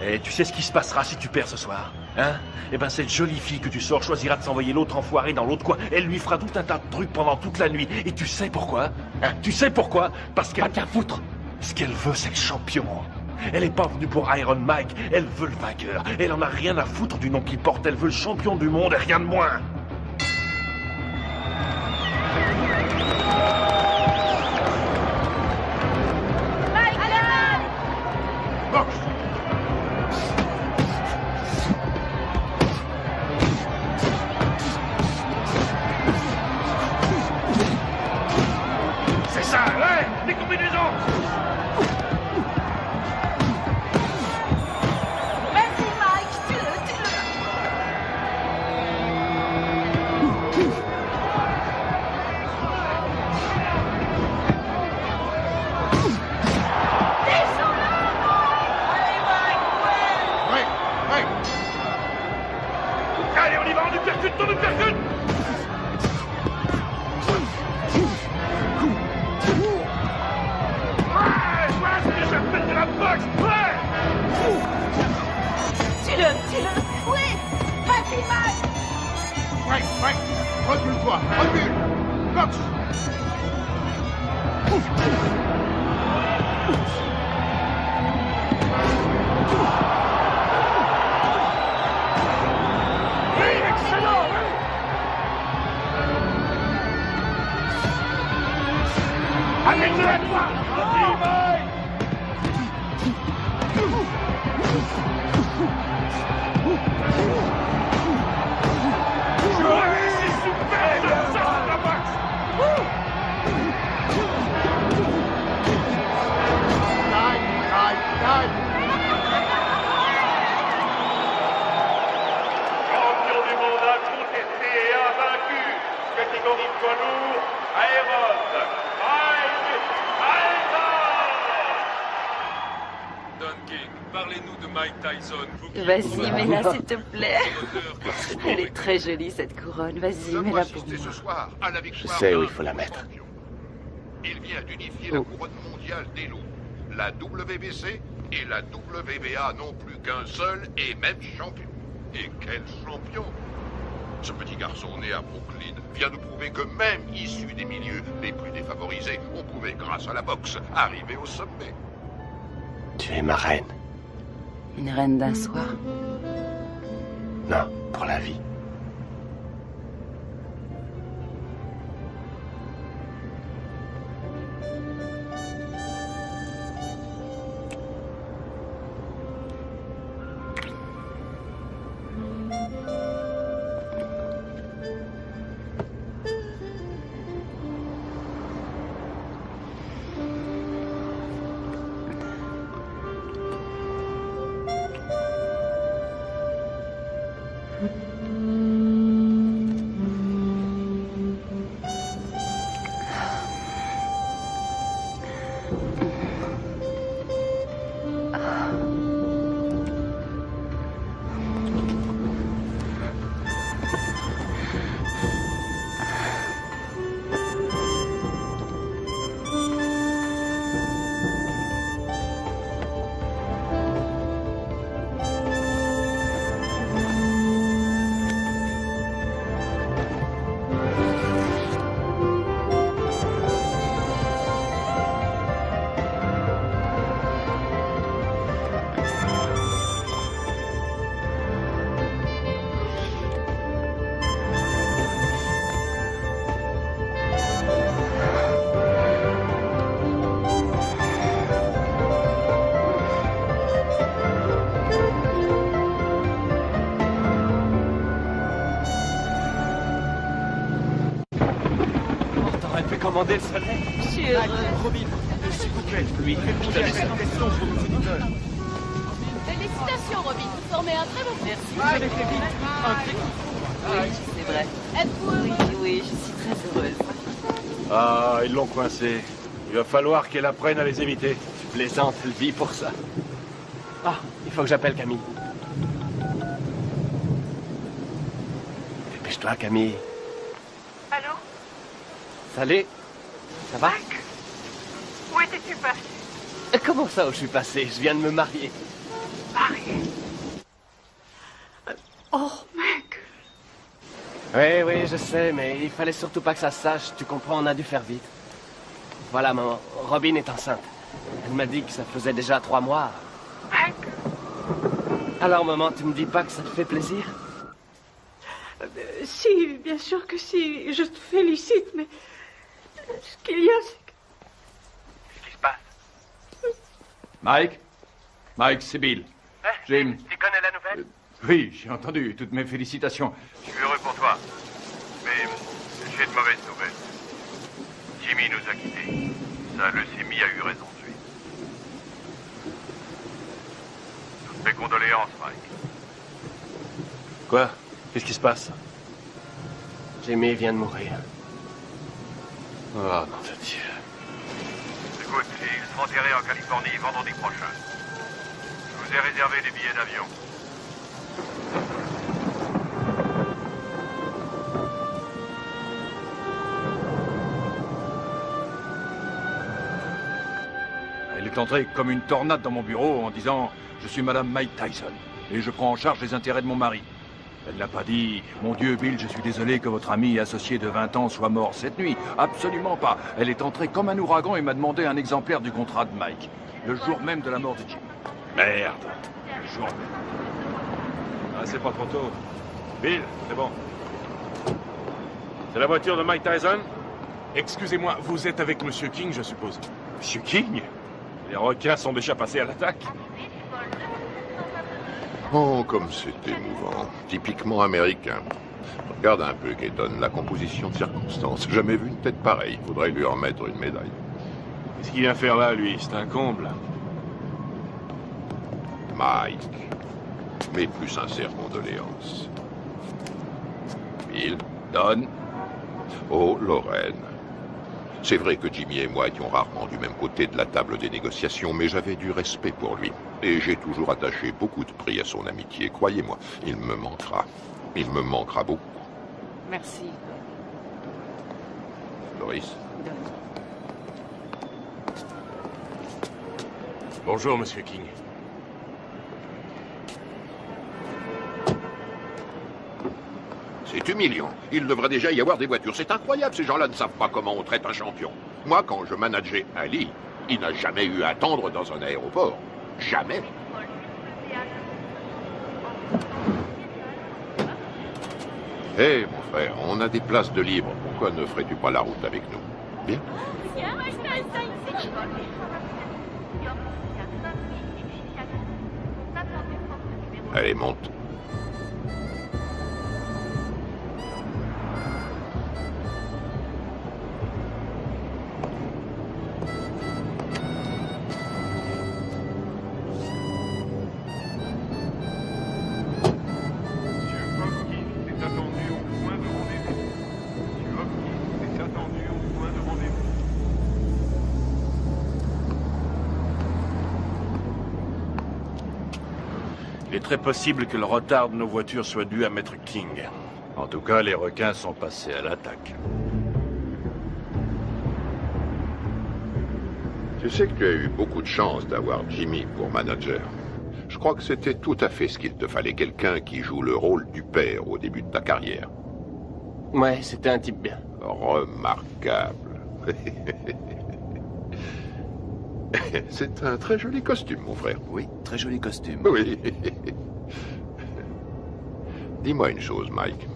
Et tu sais ce qui se passera si tu perds ce soir, hein? Eh ben, cette jolie fille que tu sors choisira de s'envoyer l'autre enfoiré dans l'autre coin. Elle lui fera tout un tas de trucs pendant toute la nuit. Et tu sais pourquoi? Hein? Tu sais pourquoi? Parce qu'elle... Pas qu'à foutre. Ce qu'elle veut, c'est le champion. Elle est pas venue pour Iron Mike. Elle veut le vainqueur. Elle en a rien à foutre du nom qu'il porte. Elle veut le champion du monde et rien de moins. C'est ça, ouais, les combinaisons. Vas-y, Mike, tue-le. Allez, on y va, on uppercut, on uppercut. Ouais, voilà ce que j'appelle de la boxe, ouais. Tue-le. Oui, vas-y, Mike. Mike, recule-toi, recule. Cox. Champion du monde incontesté et invaincu, catégorie poids lourd, Aéron, Mike Tyson. Don King, parlez-nous de Mike Tyson. Vas-y, mets-la s'il te plaît. Elle est très jolie cette couronne. Vas-y, mets-la pour moi. Ce soir à la Je victoire sais où d'un il faut la mettre. champion. Il vient d'unifier la couronne mondiale des loups. La WBC et la WBA n'ont plus qu'un seul et même champion. Et quel champion! Ce petit garçon né à Brooklyn vient de prouver que même issu des milieux les plus défavorisés, on pouvait, grâce à la boxe, arriver au sommet. Tu es ma reine. Une reine d'un soir. Non, pour la vie. Commander le soleil. Je suis heureuse. Robin, s'il vous plaît, lui, je te laisse une question pour nos auditeurs. Félicitations, Robin. Vous formez un très bon Merci. Vous avez fait vite. Un très Oui, c'est vrai. Êtes-vous heureux? Oui, je suis très heureuse. Ah, ils l'ont coincé. Il va falloir qu'elle apprenne à les éviter. Tu plaisantes, elle vit pour ça. Ah, il faut que j'appelle Camille. Dépêche-toi, Camille. Allô? Salut. Ça va? Mike? Où étais-tu passé? Comment ça où je suis passé? Je viens de me marier. Marié? Oh, mec! Oui, je sais, mais il fallait surtout pas que ça se sache. Tu comprends, on a dû faire vite. Voilà, maman. Robin est enceinte. Elle m'a dit que ça faisait déjà 3 mois. Mec? Alors, maman, tu me dis pas que ça te fait plaisir? Si, bien sûr que si. Je te félicite, mais... Ce qu'il y a, c'est que... Qu'est-ce qui se passe? Mike, c'est Bill. Jim. Tu connais la nouvelle? Oui, j'ai entendu. Toutes mes félicitations. Je suis heureux pour toi. Mais j'ai de mauvaises nouvelles. Jimmy nous a quittés. Sa leucémie a eu raison de lui. Toutes mes condoléances, Mike. Quoi? Qu'est-ce qui se passe? Jimmy vient de mourir. Oh, nom de Dieu. Écoute, ils seront enterrés en Californie vendredi prochain. Je vous ai réservé des billets d'avion. Elle est entrée comme une tornade dans mon bureau en disant « Je suis Madame Mike Tyson et je prends en charge les intérêts de mon mari. » Elle n'a pas dit « Mon Dieu, Bill, je suis désolé que votre ami et associé de 20 ans soit mort cette nuit. » Absolument pas. Elle est entrée comme un ouragan et m'a demandé un exemplaire du contrat de Mike. Le jour même de la mort de Jim. Merde. Le jour même. Ah, c'est pas trop tôt. Bill, c'est bon. C'est la voiture de Mike Tyson? Excusez-moi, vous êtes avec Monsieur King, je suppose. Monsieur King? Les requins sont déjà passés à l'attaque. Oh, comme c'est émouvant. Typiquement américain. Regarde un peu, Keaton, la composition de circonstances. Jamais vu une tête pareille. Faudrait lui remettre une médaille. Qu'est-ce qu'il vient faire là, lui? C'est un comble. Mike. Mes plus sincères condoléances. Bill. Don. Oh, Lorraine. C'est vrai que Jimmy et moi étions rarement du même côté de la table des négociations, mais j'avais du respect pour lui. Et j'ai toujours attaché beaucoup de prix à son amitié. Croyez-moi, il me manquera. Il me manquera beaucoup. Merci. Doris. Bonjour, Monsieur King. C'est humiliant. Il devrait déjà y avoir des voitures. C'est incroyable, ces gens-là ne savent pas comment on traite un champion. Moi, quand je manageais Ali, il n'a jamais eu à attendre dans un aéroport. Jamais. Hé, mon frère, on a des places de libre. Pourquoi ne ferais-tu pas la route avec nous? Bien. Allez, monte. Il est très possible que le retard de nos voitures soit dû à Maître King. En tout cas, les requins sont passés à l'attaque. Tu sais que tu as eu beaucoup de chance d'avoir Jimmy pour manager. Je crois que c'était tout à fait ce qu'il te fallait, quelqu'un qui joue le rôle du père au début de ta carrière. Ouais, c'était un type bien. Remarquable. C'est un très joli costume, mon frère. Oui, très joli costume. Oui. Dis-moi une chose, Mike.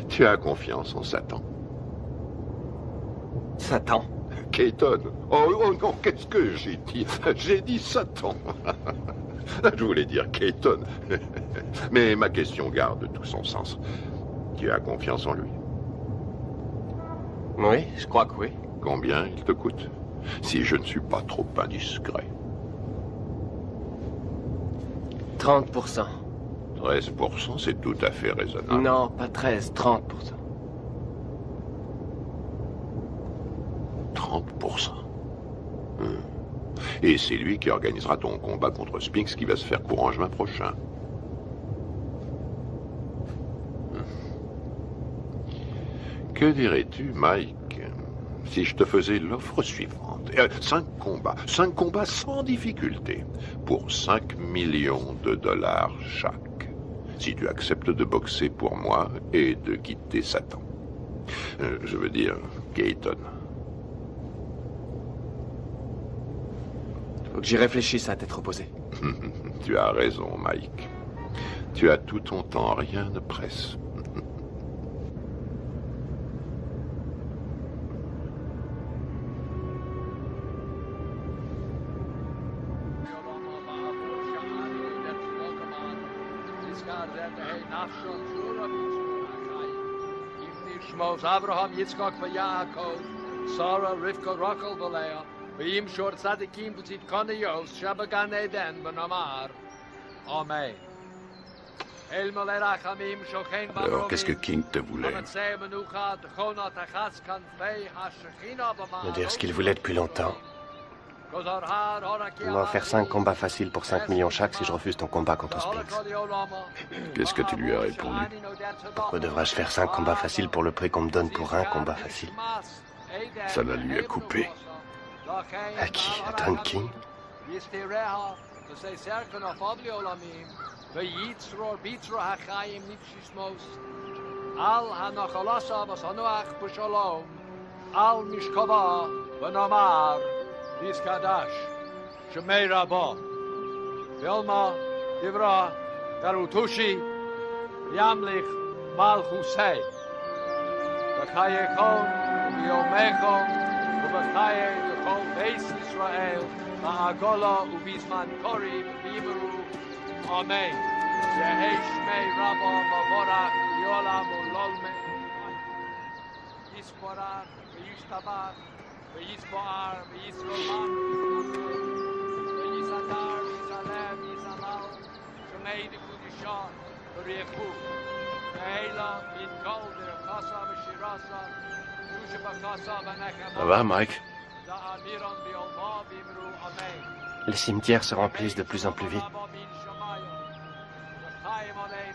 Tu as confiance en Satan? Satan? Keaton. Oh non, qu'est-ce que j'ai dit? J'ai dit Satan. Je voulais dire Keaton. Mais ma question garde tout son sens. Tu as confiance en lui? Oui, je crois que oui. Combien il te coûte? Si je ne suis pas trop indiscret. 30%. 13%, c'est tout à fait raisonnable. Non, pas 13, 30%. 30%. Et c'est lui qui organisera ton combat contre Spinks qui va se faire courant juin prochain. Que dirais-tu, Mike, si je te faisais l'offre suivante? 5 combats sans difficulté, pour 5 millions de dollars chaque. Si tu acceptes de boxer pour moi et de quitter Satan. Je veux dire, Keaton. Faut que j'y réfléchisse à tête reposée. Tu as raison, Mike. Tu as tout ton temps, rien ne presse. Abraham, Yitzchak, Yaakov, Sarah, Rivka, Rachel, Leah, V'yim shor tzadikim b'tzit kaniyos, shabagan eden b'namar. Amen. Alors, qu'est-ce que King te voulait? Me dire ce qu'il voulait depuis longtemps. Il m'a offert 5 combats faciles pour 5 millions chaque si je refuse ton combat contre Spinks. Qu'est-ce que tu lui as répondu? Pourquoi devrais-je faire 5 combats faciles pour le prix qu'on me donne pour un combat facile? Ça la lui a coupé. À qui? À Don King? say certain of Obliolamim, the Yitzror Bitra Hachayim Nipshishmos, Al Hanachalasa Vasanuach Pushalom, Al Mishkava, Vanamar, Iskadash, Shemei Rabba, Yelma, Divra, Darutushi, Yamlich, Malchusei, Bachayekon, Yomechon, Ubachaye, Yechon, Beis Israel, Ma'agola, Ubizman Kori, Bimeru, Amen. Yehesh Mei Rabba, Mavorach, Yolam, Ulolme, Yisporach, Yishtabach, Yispoar, Yisroman, Yisadar, Yizalem, Yizamal, Shemei de Kudishon, Refu, Meila, Min Gold, Kasa, Shirasa, Yushabakasa, Banakama. Ça va, Mike? Za'amiron, Biolma, Bimru, Amen. Les cimetières se remplissent de plus en plus vite.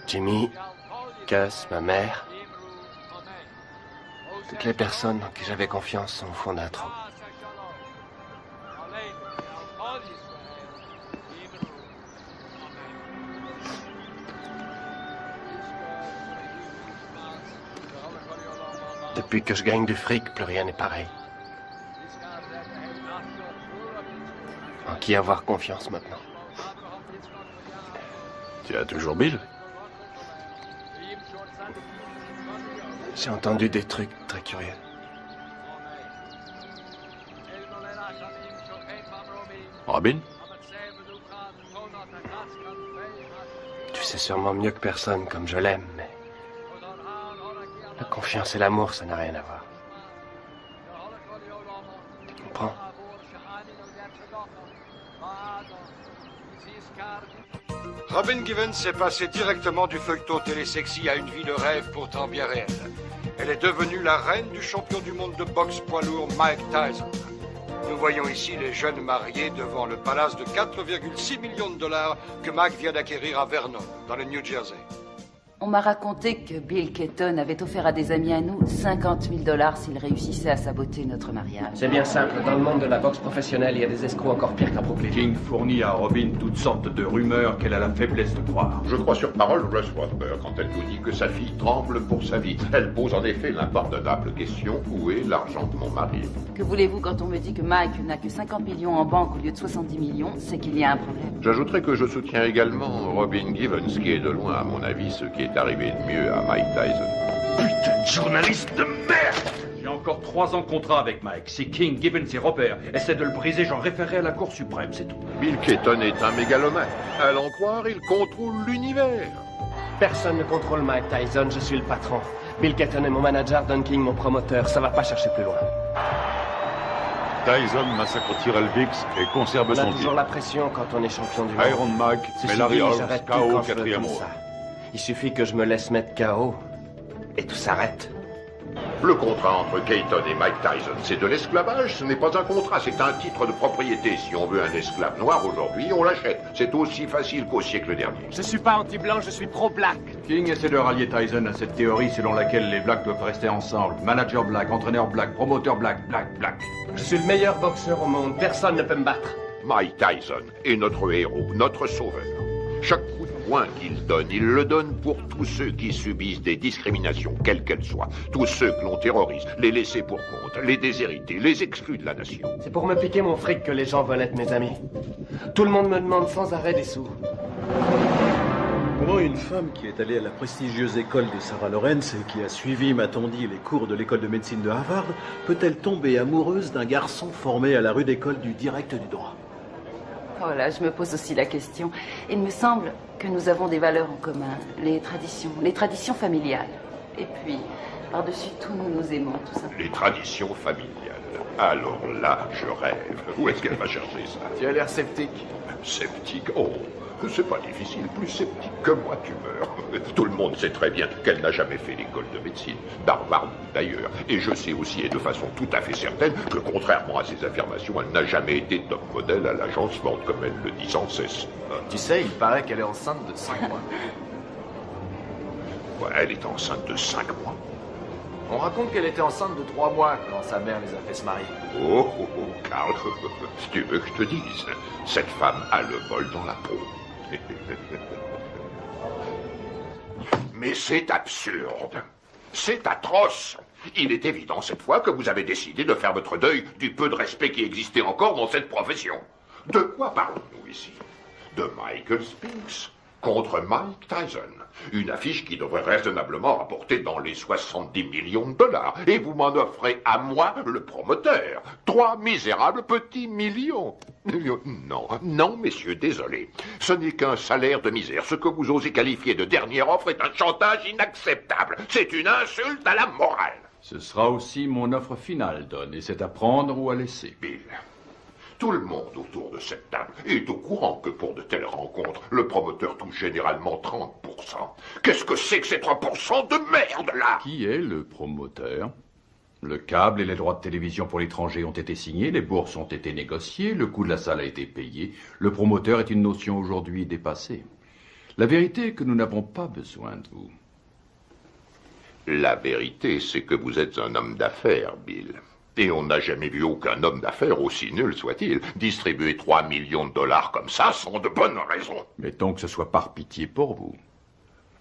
Jimmy, Cass, ma mère, toutes les personnes en qui j'avais confiance sont au fond d'un trou. Depuis que je gagne du fric, plus rien n'est pareil. En qui avoir confiance maintenant? Tu as toujours Bill? J'ai entendu des trucs très curieux. Robin? Tu sais sûrement mieux que personne comme je l'aime, mais... la confiance et l'amour, ça n'a rien à voir. Tu comprends? Robin Givens est passée directement du feuilleton télésexy à une vie de rêve pourtant bien réelle. Elle est devenue la reine du champion du monde de boxe poids lourd Mike Tyson. Nous voyons ici les jeunes mariés devant le palace de 4,6 millions de dollars que Mike vient d'acquérir à Vernon, dans le New Jersey. On m'a raconté que Bill Keaton avait offert à des amis à nous 50 000 $ s'ils réussissaient à saboter notre mariage. C'est bien simple. Dans le monde de la boxe professionnelle, il y a des escrocs encore pires qu'à Brooklyn. King fournit à Robin toutes sortes de rumeurs qu'elle a la faiblesse de croire. Je crois sur parole Russ Wadsworth quand elle nous dit que sa fille tremble pour sa vie. Elle pose en effet l'impardonnable question: où est l'argent de mon mari? Que voulez-vous quand on me dit que Mike n'a que 50 millions en banque au lieu de 70 millions? C'est qu'il y a un problème. J'ajouterai que je soutiens également Robin Givens, qui est de loin, à mon avis, ce qui est arrivé de mieux à Mike Tyson. Putain de journaliste de merde! J'ai encore 3 ans de contrat avec Mike. Si King, Gibbons et Robert essaient de le briser, j'en référerai à la Cour suprême, c'est tout. Bill Keaton est un mégalomane. À l'en croire, il contrôle l'univers. Personne ne contrôle Mike Tyson, je suis le patron. Bill Keaton est mon manager, Don King mon promoteur. Ça va pas chercher plus loin. Tyson massacre Tyrell Biggs et conserve On a son titre. toujours la pression quand on est champion du monde. Iron Mike met Ceci Larry dit, Holmes j'arrête tout KO quand je veux 4e tout round. ça. Il suffit que je me laisse mettre KO et tout s'arrête. Le contrat entre Keaton et Mike Tyson, c'est de l'esclavage. Ce n'est pas un contrat, c'est un titre de propriété. Si on veut un esclave noir aujourd'hui, on l'achète. C'est aussi facile qu'au siècle dernier. Je suis pas anti-blanc, je suis pro-black. King essaie de rallier Tyson à cette théorie selon laquelle les blacks doivent rester ensemble. Manager black, entraîneur black, promoteur black, black. Je suis le meilleur boxeur au monde, personne ne peut me battre. Mike Tyson est notre héros, notre sauveur. Chaque coup de poing qu'il donne, il le donne pour tous ceux qui subissent des discriminations, quelles qu'elles soient. Tous ceux que l'on terrorise, les laissés pour compte, les déshérités, les exclus de la nation. C'est pour me piquer mon fric que les gens veulent être mes amis. Tout le monde me demande sans arrêt des sous. Comment une femme qui est allée à la prestigieuse école de Sarah Lawrence et qui a suivi, m'a-t-on dit, les cours de l'école de médecine de Harvard, peut-elle tomber amoureuse d'un garçon formé à la rude école du direct du droit? Voilà, je me pose aussi la question. Il me semble que nous avons des valeurs en commun, les traditions familiales. Et puis, par-dessus tout, nous nous aimons, tout simplement. Les traditions familiales. Alors là, je rêve. Où est-ce qu'elle va chercher ça? Tu as l'air sceptique. Sceptique? Oh, c'est pas difficile. Plus sceptique que moi, tu meurs. Tout le monde sait très bien qu'elle n'a jamais fait l'école de médecine, d'Harvard d'ailleurs. Et je sais aussi, et de façon tout à fait certaine, que contrairement à ses affirmations, elle n'a jamais été top modèle à l'agence Ford, comme elle le dit sans cesse. Tu sais, il paraît qu'elle est enceinte de 5 mois. Ouais, elle est enceinte de 5 mois. On raconte qu'elle était enceinte de 3 mois quand sa mère les a fait se marier. Oh, oh, oh, Karl, si tu veux que je te dise, cette femme a le vol dans la peau. Mais c'est absurde. C'est atroce. Il est évident cette fois que vous avez décidé de faire votre deuil du peu de respect qui existait encore dans cette profession. De quoi parlons-nous ici? De Michael Spinks contre Mike Tyson. Une affiche qui devrait raisonnablement rapporter dans les 70 millions de dollars. Et vous m'en offrez à moi, le promoteur, 3 misérables petits millions. Non, non, messieurs, désolé. Ce n'est qu'un salaire de misère. Ce que vous osez qualifier de dernière offre est un chantage inacceptable. C'est une insulte à la morale. Ce sera aussi mon offre finale, Don, et c'est à prendre ou à laisser. Bill, tout le monde autour de cette table est au courant que pour de telles rencontres, le promoteur touche généralement 30%. Qu'est-ce que c'est que ces 3% de merde, là? Qui est le promoteur? Le câble et les droits de télévision pour l'étranger ont été signés, les bourses ont été négociées, le coût de la salle a été payé. Le promoteur est une notion aujourd'hui dépassée. La vérité est que nous n'avons pas besoin de vous. La vérité, c'est que vous êtes un homme d'affaires, Bill. Et on n'a jamais vu aucun homme d'affaires, aussi nul soit-il, distribuer 3 millions de dollars comme ça sans de bonnes raisons. Mettons que ce soit par pitié pour vous.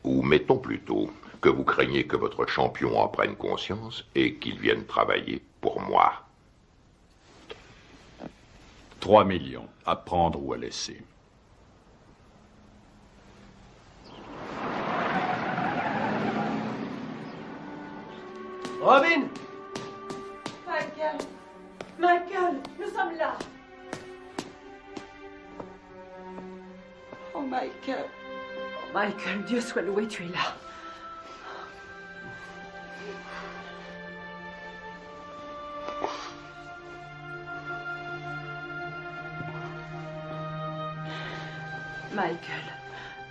Ou mettons plutôt que vous craignez que votre champion en prenne conscience et qu'il vienne travailler pour moi. 3 millions, à prendre ou à laisser. Robin! Michael! Michael, nous sommes là! Oh, Michael! Oh, Michael, Dieu soit loué, tu es là.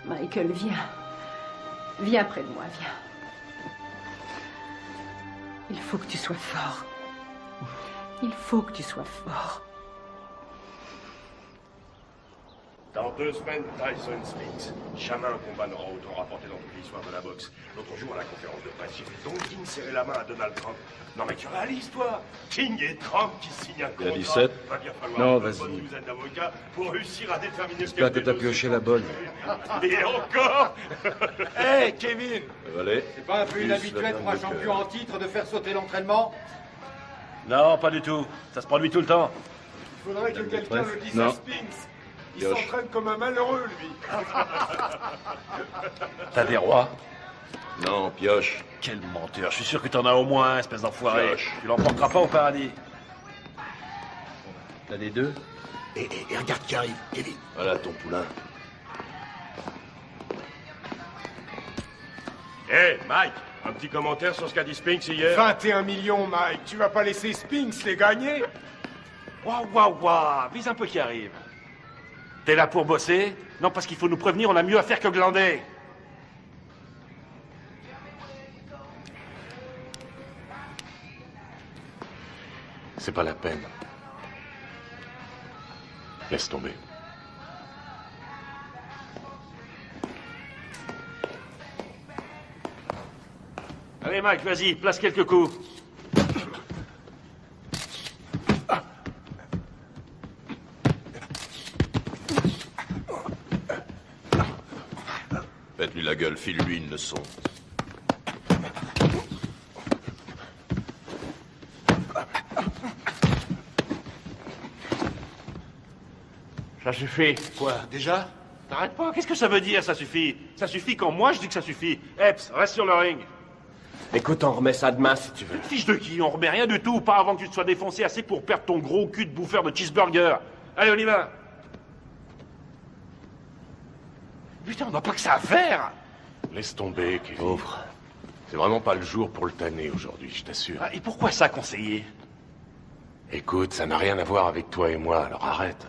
Michael, viens. Viens près de moi, viens. Il faut que tu sois fort. Il faut que tu sois fort. Dans 2 semaines, Tyson Spinks. Jamais un combat n'aura autant rapporté dans toute l'histoire de la boxe. L'autre jour, à la conférence de presse, j'ai vu Don King serrer la main à Donald Trump. Non mais tu réalises, toi? King et Trump qui signent un contrat. Il y a 17? Va bien falloir Non, une vas-y. bonne douzaine d'avocats pour réussir à déterminer J'espère que t'as pioché la bonne. Et encore. Hé, Kevin! Allez. C'est pas un peu inhabituel pour un champion en titre de faire sauter l'entraînement? Non, pas du tout. Ça se produit tout le temps. Il faudrait que quelqu'un le dise Non. à Spinks. Il Pioche. s'entraîne comme un malheureux, lui. T'as des rois? Non, pioche. Quel menteur. Je suis sûr que t'en as au moins un, espèce d'enfoiré. Pioche. Tu l'emporteras pas au paradis. T'as les deux? Et regarde qui arrive, Kevin. Voilà ton poulain. Hé, Mike, un petit commentaire sur ce qu'a dit Spinks hier? 21 millions, Mike. Tu vas pas laisser Spinks les gagner? Waouh, vise un peu qui arrive. T'es là pour bosser? Non, parce qu'il faut nous prévenir, on a mieux à faire que glander. C'est pas la peine. Laisse tomber. Allez, Mike, vas-y, place quelques coups. Faites-lui la gueule, file-lui une leçon. Ça suffit. Quoi, déjà? T'arrêtes pas, qu'est-ce que ça veut dire, ça suffit? Ça suffit quand moi je dis que ça suffit. Epps, reste sur le ring. Écoute, on remet ça demain si tu veux. Fiche de qui? On remet rien du tout, pas avant que tu te sois défoncé assez pour perdre ton gros cul de bouffeur de cheeseburger. Allez, on y va. Putain, on n'a pas que ça à faire. Laisse tomber, Kevin. Pauvre. C'est vraiment pas le jour pour le tanner aujourd'hui, je t'assure. Ah, et pourquoi ça, conseiller? Écoute, ça n'a rien à voir avec toi et moi, alors arrête.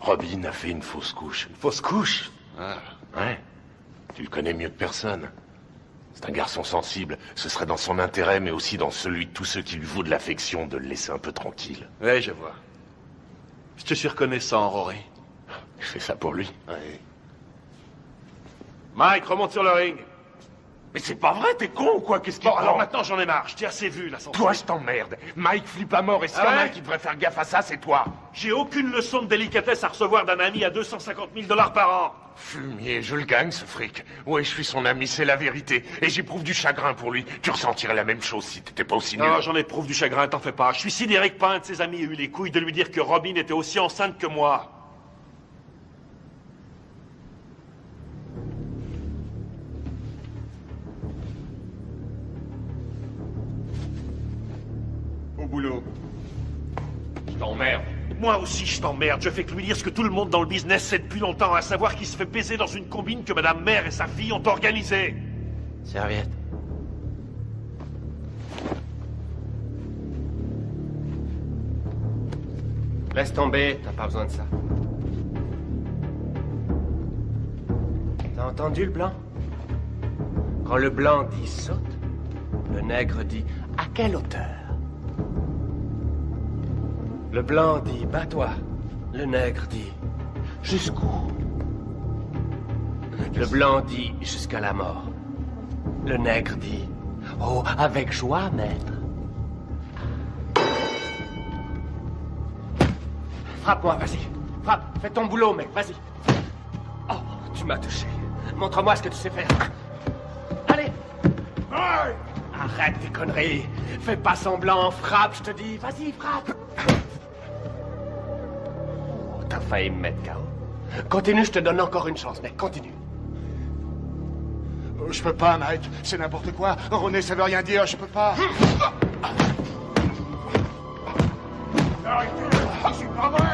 Robin a fait une fausse couche. Une fausse couche? Ah, ouais. Tu le connais mieux que personne. C'est un garçon sensible. Ce serait dans son intérêt, mais aussi dans celui de tous ceux qui lui vouent de l'affection, de le laisser un peu tranquille. Ouais, je vois. Je te suis reconnaissant, Rory. Je fais ça pour lui. Ouais. Mike, remonte sur le ring. Mais c'est pas vrai, t'es con ou quoi? Qu'est-ce qu'il Bon, prend? alors maintenant j'en ai marre, je t'ai assez vu là. Toi, je t'emmerde. Mike flippe à mort et s'il y en a un qui devrait faire gaffe à ça, c'est toi. J'ai aucune leçon de délicatesse à recevoir d'un ami à 250 000 $ par an. Fumier, je le gagne ce fric. Ouais, je suis son ami, c'est la vérité. Et j'éprouve du chagrin pour lui. Tu ressentirais la même chose si t'étais pas aussi nul. Non, j'en éprouve du chagrin, t'en fais pas. Je suis sidéré que pas un de ses amis ait eu les couilles de lui dire que Robin était aussi enceinte que moi. Au boulot. Je t'emmerde. Moi aussi, je t'emmerde. Je fais que lui dire ce que tout le monde dans le business sait depuis longtemps, à savoir qu'il se fait baiser dans une combine que Madame Mère et sa fille ont organisée. Serviette. Laisse tomber, t'as pas besoin de ça. T'as entendu le blanc? Quand le blanc dit saute, le nègre dit à quelle hauteur? Le blanc dit bats-toi, le nègre dit jusqu'où? Le blanc dit jusqu'à la mort. Le nègre dit oh, avec joie, maître. Frappe-moi, vas-y. Frappe, fais ton boulot, mec, vas-y. Oh, tu m'as touché. Montre-moi ce que tu sais faire. Allez. Arrête tes conneries. Fais pas semblant, frappe, je te dis. Vas-y, frappe. Oh, t'as failli me mettre KO. Continue, je te donne encore une chance, mec, continue. Je peux pas, Mike. C'est n'importe quoi. René, ça veut rien dire. Je peux pas. Arrêtez. C'est pas vrai.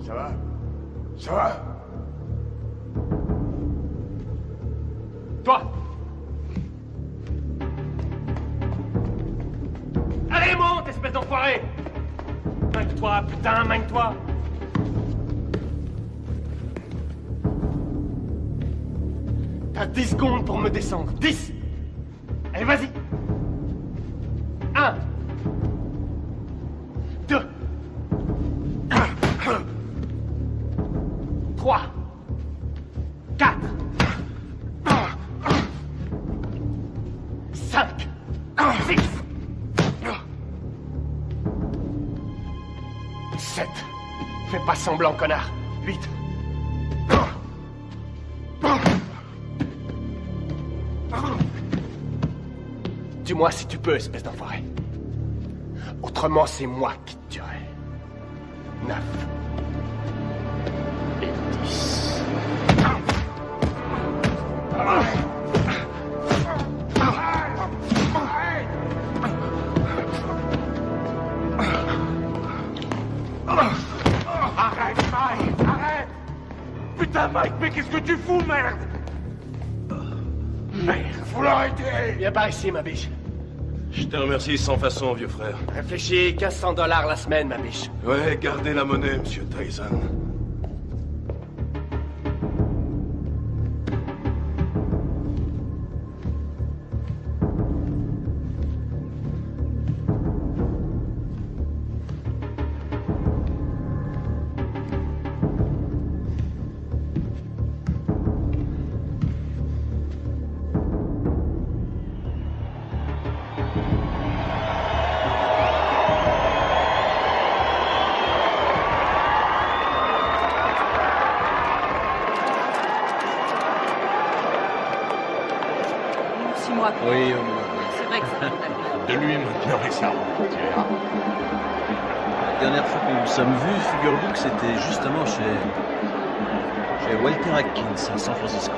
Ça va? Ça va? Toi! Allez, monte, espèce d'enfoiré! Manque-toi, putain, manque-toi! T'as 10 secondes pour me descendre. 10! Allez, vas-y! 1 2 3 4 5 6 7 Fais pas semblant, connard. 8 Dis-moi si tu peux, espèce d'enfoiré. Autrement, c'est moi qui te tuerai. 9 et 10. Arrête, Mike, arrête! Putain, Mike, mais qu'est-ce que tu fous, merde? Merde, faut l'arrêter! Viens par ici, ma biche. Je te remercie sans façon, vieux frère. Réfléchis, 1500 $ la semaine, ma biche. Ouais, gardez la monnaie, monsieur Tyson. Oui, C'est vrai que c'est condamné. De lui maintenant et ça. La dernière fois que nous nous sommes vus, figure-vous que c'était justement chez Walter Atkins à San Francisco.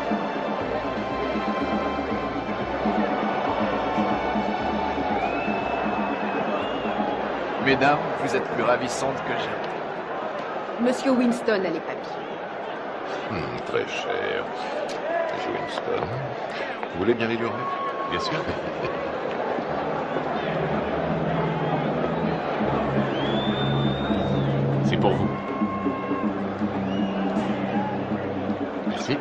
Mesdames, vous êtes plus ravissantes que jamais. Monsieur Winston a les papiers. Très cher. Monsieur Winston. Vous voulez bien l'ignorer? Bien sûr. C'est pour vous. Merci.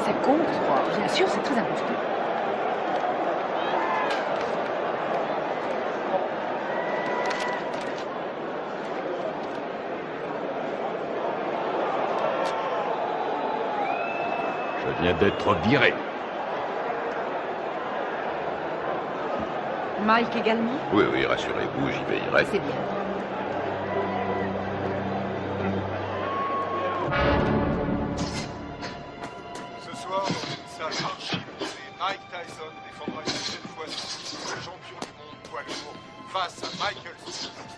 Ça compte, bien sûr, c'est très important. Je viens d'être viré. Mike également? Oui, oui, rassurez-vous, j'y veillerai. C'est bien. Ce soir, dans une salle archi-bombée, Mike Tyson défendra une deuxième fois son titre de champion du monde poids lourd face à Michael Spinks.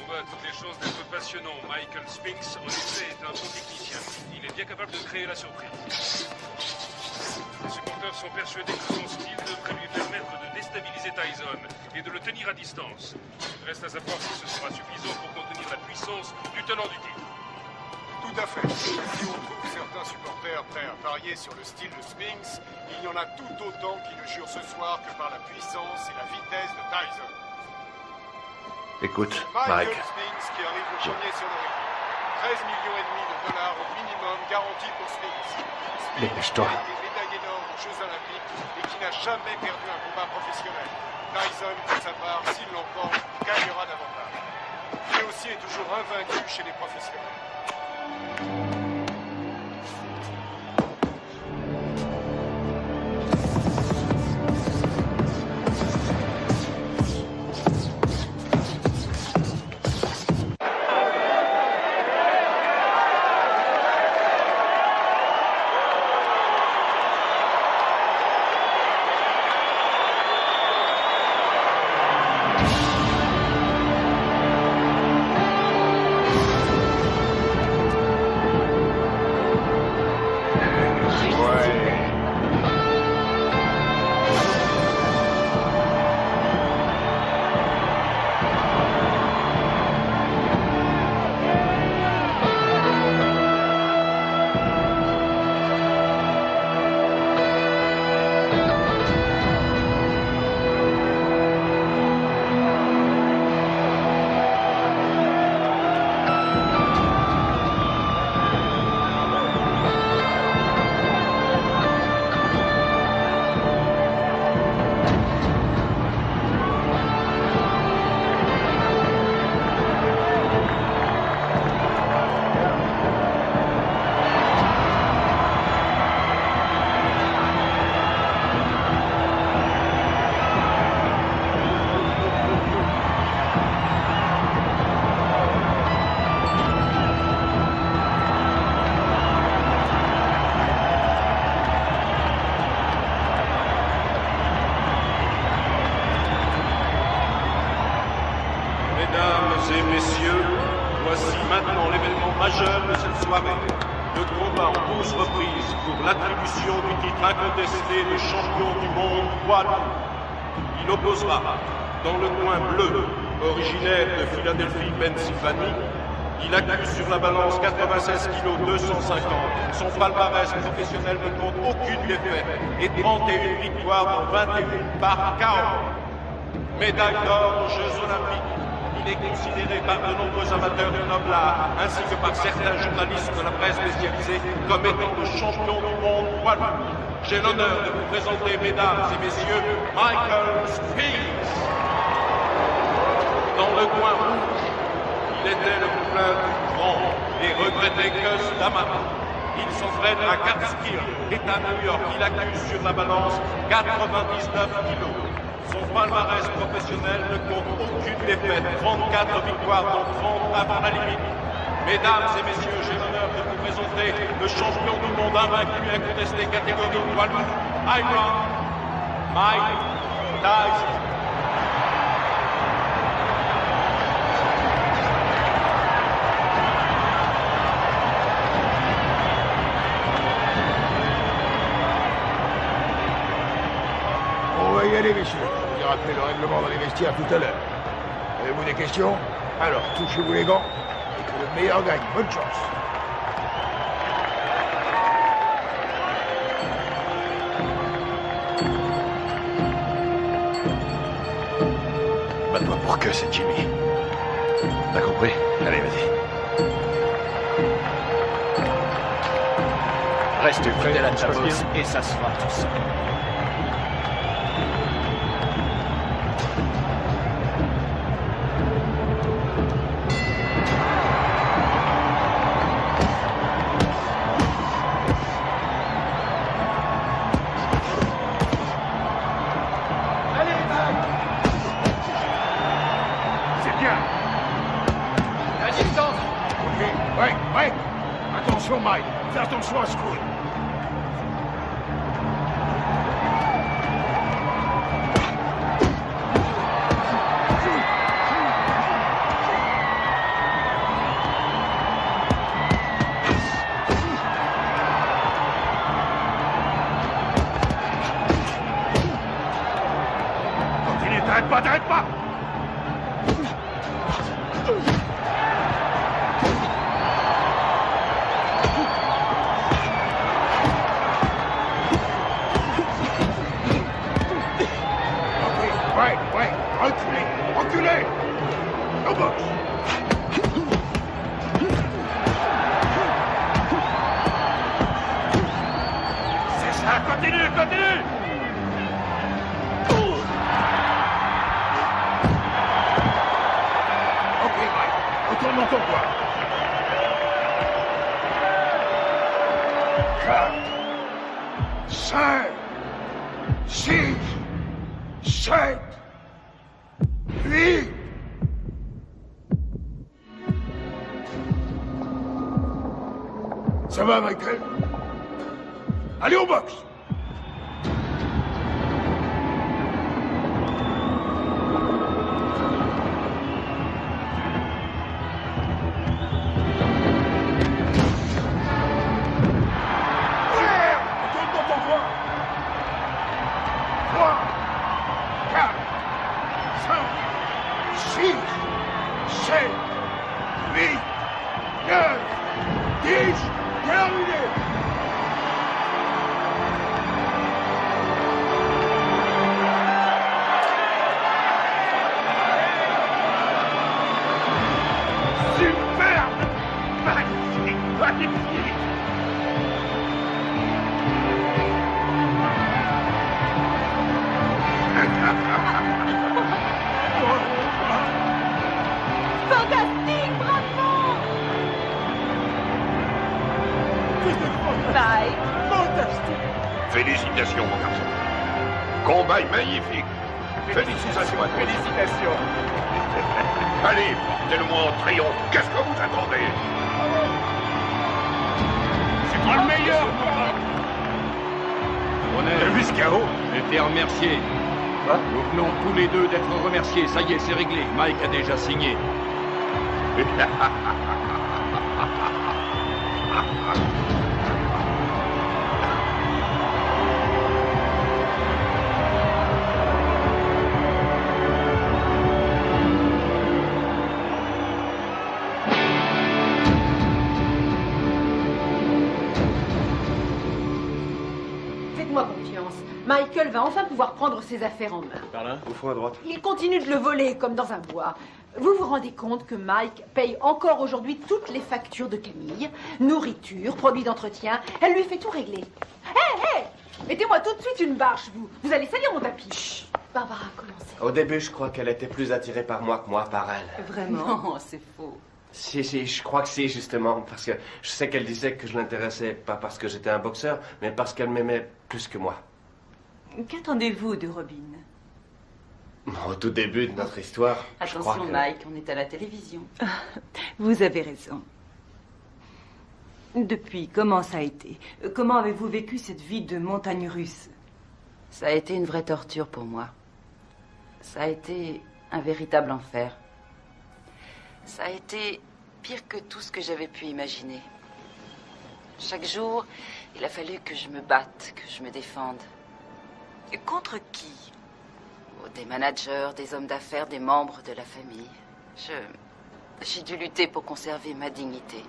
On a toutes les chances d'être passionnant. Michael Spinks, en effet, est un bon technicien. Il est bien capable de créer la surprise. Les supporters sont persuadés que son style devrait lui permettre de déstabiliser Tyson et de le tenir à distance. Reste à savoir si ce sera suffisant pour contenir la puissance du tenant du titre. Tout à fait. Si on trouve certains supporters prêts à parier sur le style de Spinks, il y en a tout autant qui le jurent ce soir que par la puissance et la vitesse de Tyson. Écoute, Michael Mike. Spinks qui arrive le premier sur le ring. 13,5 millions de dollars au minimum garantis pour Spinks. Dépêche-toi. Qui a été médaillé d'or aux Jeux Olympiques et qui n'a jamais perdu un combat professionnel. Tyson, pour sa part, s'il l'emporte, gagnera davantage. Lui aussi est toujours invaincu chez les professionnels. Mesdames et messieurs, voici maintenant l'événement majeur de cette soirée. Le combat en 12 reprises pour l'attribution du titre incontesté de champion du monde poids lourd. Il opposera, dans le coin bleu, originaire de Philadelphie, Pennsylvanie, il accuse sur la balance 96 kg 250. Son palmarès professionnel ne compte aucune défaite et 31 victoires dans 21 par KO. Médaille d'or aux Jeux Olympiques. Il est considéré par de nombreux amateurs du noble art, ainsi que par certains journalistes de la presse spécialisée, comme étant le champion du monde poids lourd. J'ai l'honneur de vous présenter, mesdames et messieurs, Michael Spinks. Dans le coin rouge, il était le poulain du grand et regretté Gus D'Amato. Il s'entraîne à Catskill, État New York. Il accuse sur la balance 99 kilos. Son palmarès professionnel ne compte aucune défaite, 34 victoires dont 30 avant la limite. Mesdames et messieurs, j'ai l'honneur de vous présenter le champion du monde invaincu incontesté catégorie poids lourd, Iron Mike Tyson. On va y aller, messieurs. Je vous rappelle le règlement dans les vestiaires tout à l'heure. Avez-vous des questions? Alors, touchez-vous les gants et que le meilleur gagne. Bonne chance. Bats-toi pour que c'est Jimmy. T'as compris? Allez, vas-y. Reste fidèle à ta bosse et ça se fera tout seul. Attention, Mike. Fais attention à ce coup. Continue, t'arrêtes pas, t'arrêtes pas. Ouais, reculez. Au box. C'est ça, continue. Ok, Mike, retourne dans ton coin. 4, 5, 6, 7, 8. Ça va, Michael? Allez au box! Retourne dans ton coin! 3, 4, 5, 6, 7, 8, 9, 10, terminé! Superbe! Magnifique! Fantastique, bravo! Mike. Fantastique! Félicitations, mon garçon. Combat magnifique. Félicitations à toi. Félicitations. Allez, portez-le-moi en triomphe. Qu'est-ce que vous attendez? C'est moi le meilleur! On a vu ce chaos. Été remercié. Nous venons tous les deux d'être remerciés. Ça y est, c'est réglé. Mike a déjà signé. Faites-moi confiance. Michael va enfin pouvoir prendre ses affaires en main. Par là, au fond à droite. Il continue de le voler comme dans un bois. Vous vous rendez compte que Mike paye encore aujourd'hui toutes les factures de Camille, nourriture, produits d'entretien. Elle lui fait tout régler. Hé, mettez-moi tout de suite une bâche, vous. Vous allez salir mon tapis. Chut. Barbara, commencez. Au début, je crois qu'elle était plus attirée par moi que moi par elle. Vraiment? Non, c'est faux. Si, je crois que si, justement, parce que je sais qu'elle disait que je l'intéressais pas parce que j'étais un boxeur, mais parce qu'elle m'aimait plus que moi. Qu'attendez-vous de Robin? Au tout début de notre histoire, je crois Attention, que... Mike, on est à la télévision. Vous avez raison. Depuis, comment ça a été? Comment avez-vous vécu cette vie de montagne russe? Ça a été une vraie torture pour moi. Ça a été un véritable enfer. Ça a été pire que tout ce que j'avais pu imaginer. Chaque jour, il a fallu que je me batte, que je me défende. Et contre qui? Des managers, des hommes d'affaires, des membres de la famille. J'ai dû lutter pour conserver ma dignité.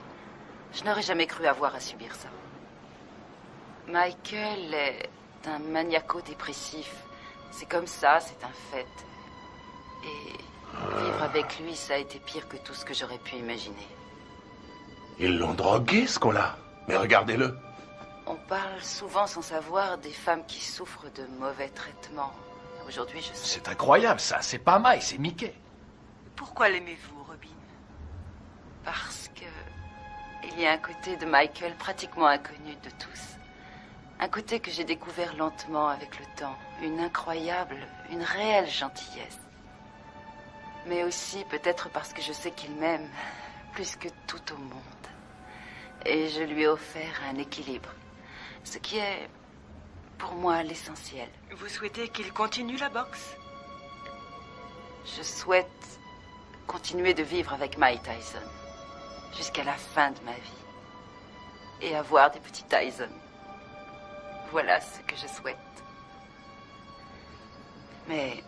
Je n'aurais jamais cru avoir à subir ça. Michael est un maniaco-dépressif. C'est comme ça, c'est un fait. Et vivre avec lui, ça a été pire que tout ce que j'aurais pu imaginer. Ils l'ont drogué, ce qu'on-là. Mais regardez-le. On parle souvent sans savoir des femmes qui souffrent de mauvais traitements. Aujourd'hui, je sais. C'est incroyable, ça. C'est pas Mike, c'est Mickey. Pourquoi l'aimez-vous, Robin? Parce que il y a un côté de Michael pratiquement inconnu de tous. Un côté que j'ai découvert lentement avec le temps. Une incroyable, une réelle gentillesse. Mais aussi peut-être parce que je sais qu'il m'aime plus que tout au monde. Et je lui ai offert un équilibre. Ce qui est, pour moi, l'essentiel. Vous souhaitez qu'il continue la boxe? Je souhaite continuer de vivre avec Mike Tyson jusqu'à la fin de ma vie. Et avoir des petits Tyson. Voilà ce que je souhaite. Mais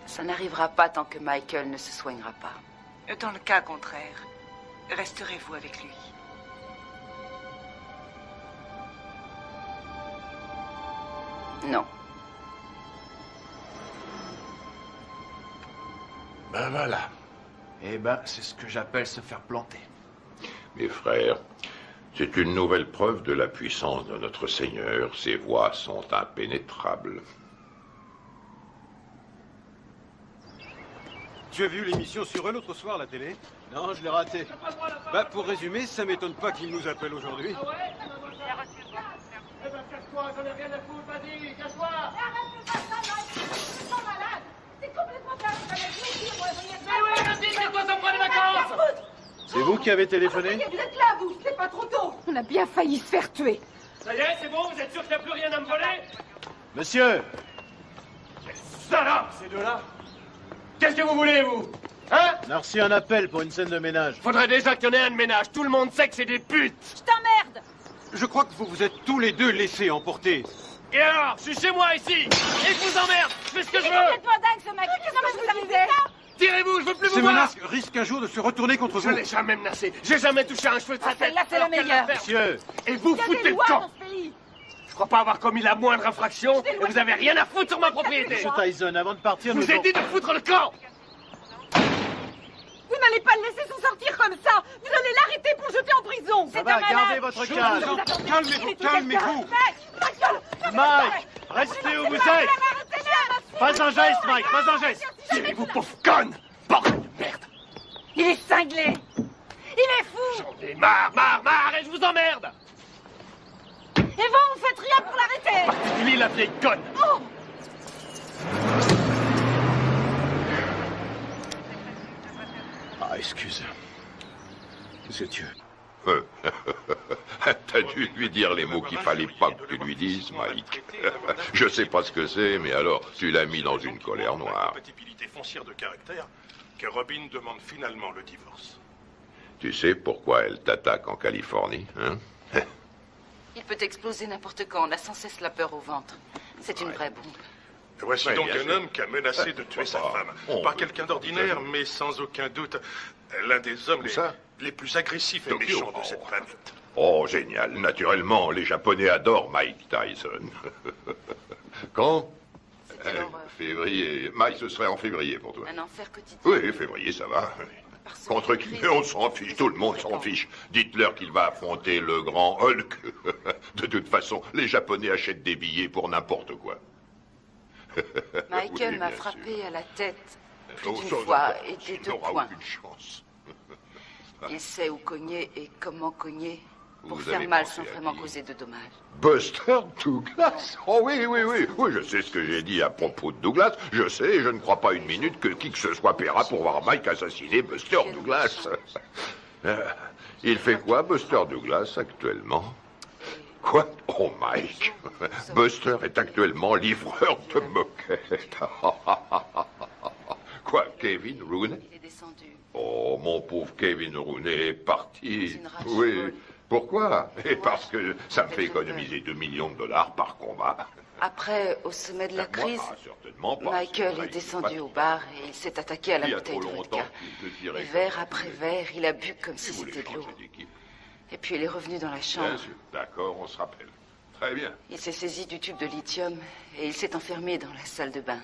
ça n'arrivera pas tant que Michael ne se soignera pas. Dans le cas contraire, resterez-vous avec lui? Non. Ben voilà. Eh ben, c'est ce que j'appelle se faire planter. Mes frères, c'est une nouvelle preuve de la puissance de notre Seigneur. Ses voies sont impénétrables. Tu as vu l'émission sur eux l'autre soir à la télé? Non, je l'ai raté. Bah, pour résumer, ça m'étonne pas qu'ils nous appellent aujourd'hui. Eh ben, casse-toi, j'en ai rien à foutre, vas-y, casse-toi! C'est complètement dingue, Mais oui, vas-y, c'est quoi, ça me prend des vacances? C'est vous qui avez téléphoné? Vous êtes là, vous, c'est pas trop tôt. On a bien failli se faire tuer. Ça y est, c'est bon, vous êtes sûr qu'il n'y a plus rien à me voler? Monsieur! Salope, ces deux-là! Qu'est-ce que vous voulez, vous? Hein? On a reçu un appel pour une scène de ménage. Faudrait déjà qu'il y en ait un de ménage. Tout le monde sait que c'est des putes. Je t'emmerde! Je crois que vous vous êtes tous les deux laissés emporter. Et alors? Je suis chez moi, ici. Et je vous emmerde. Je fais ce que je C'est veux. complètement dingue, ce mec! Qu'est-ce que vous amusez? Tirez-vous, je veux plus vous Ces voir. menaces risquent un jour de se retourner contre Je vous. l'ai jamais menacé. J'ai jamais touché un cheveu de sa tête. celle-là, c'est la Alors qu'elle meilleure. l'a fait. Monsieur! Et vous Il y a foutez des le lois camp. dans ce pays! Je crois pas avoir commis la moindre infraction et vous avez rien à foutre sur ma propriété. Monsieur Tyson, avant de partir, Je vous ai dit de foutre le camp. Vous n'allez pas le laisser s'en sortir comme ça. Vous allez l'arrêter pour le jeter en prison. Ça va, gardez votre calme. Calmez-vous, calmez-vous. Mike, restez où vous êtes. Pas un geste, Mike, pas un geste. Tirez-vous, pauvre conne. Bordel de merde. Il est cinglé! Il est fou! J'en ai marre et je vous emmerde. Et vous faites rien pour l'arrêter! Particulier la vieille conne. Oh! Ah, excuse. Monsieur Dieu. T'as dû lui dire les mots qu'il fallait pas que tu lui dises, Mike. Je sais pas ce que c'est, mais alors, tu l'as mis dans une colère noire. Compatibilité foncière de caractère que Robin demande finalement le divorce. Tu sais pourquoi elle t'attaque en Californie, hein? Il peut exploser n'importe quand. On a sans cesse la peur au ventre. C'est une vraie bombe. Voici Ouais, donc bien un sûr. homme qui a menacé de tuer sa femme. Pas quelqu'un d'ordinaire, mais sans aucun doute l'un des hommes les plus agressifs et Tokyo. méchants de cette planète. Oh, génial. Naturellement, les Japonais adorent Mike Tyson. Quand? Février. Mike, ce serait en février pour toi. Un enfer quotidien. Oui, février, ça va. Contre qui? On s'en fiche, tout le monde s'en fiche. Dites-leur qu'il va affronter le grand Hulk. De toute façon, les Japonais achètent des billets pour n'importe quoi. Michael Oui, m'a bien frappé à la tête plus Oh, d'une sans fois doute, et des tu deux n'auras points. aucune chance. Il sait où cogner et comment cogner pour Vous faire avez mal pensé sans à vraiment qui? causer de dommages. Buster Douglas? Oh oui, oui, oui. Oui, je sais ce que j'ai dit à propos de Douglas. Je sais, et je ne crois pas une minute que qui que ce soit paiera pour voir Mike assassiner Buster Douglas. Il fait quoi, Buster Douglas, actuellement? Quoi? Oh, Mike. Buster est actuellement livreur de moquettes. Quoi, Kevin Rooney? Il est descendu. Oh, mon pauvre Kevin Rooney est parti. une rage Oui. folle. Pourquoi? Et parce que ça me fait économiser $2 millions par combat. Après, au sommet de la crise, Certainement pas. Michael C'est est vrai, descendu au bar et il s'est attaqué à la Il y a bouteille trop de longtemps vodka. qu'il te tirait Et comme verre ça. après verre, il a bu comme si c'était de l'eau. Et puis il est revenu dans la Bien chambre. sûr. D'accord, on se rappelle. Très bien. Il s'est saisi du tube de lithium et il s'est enfermé dans la salle de bain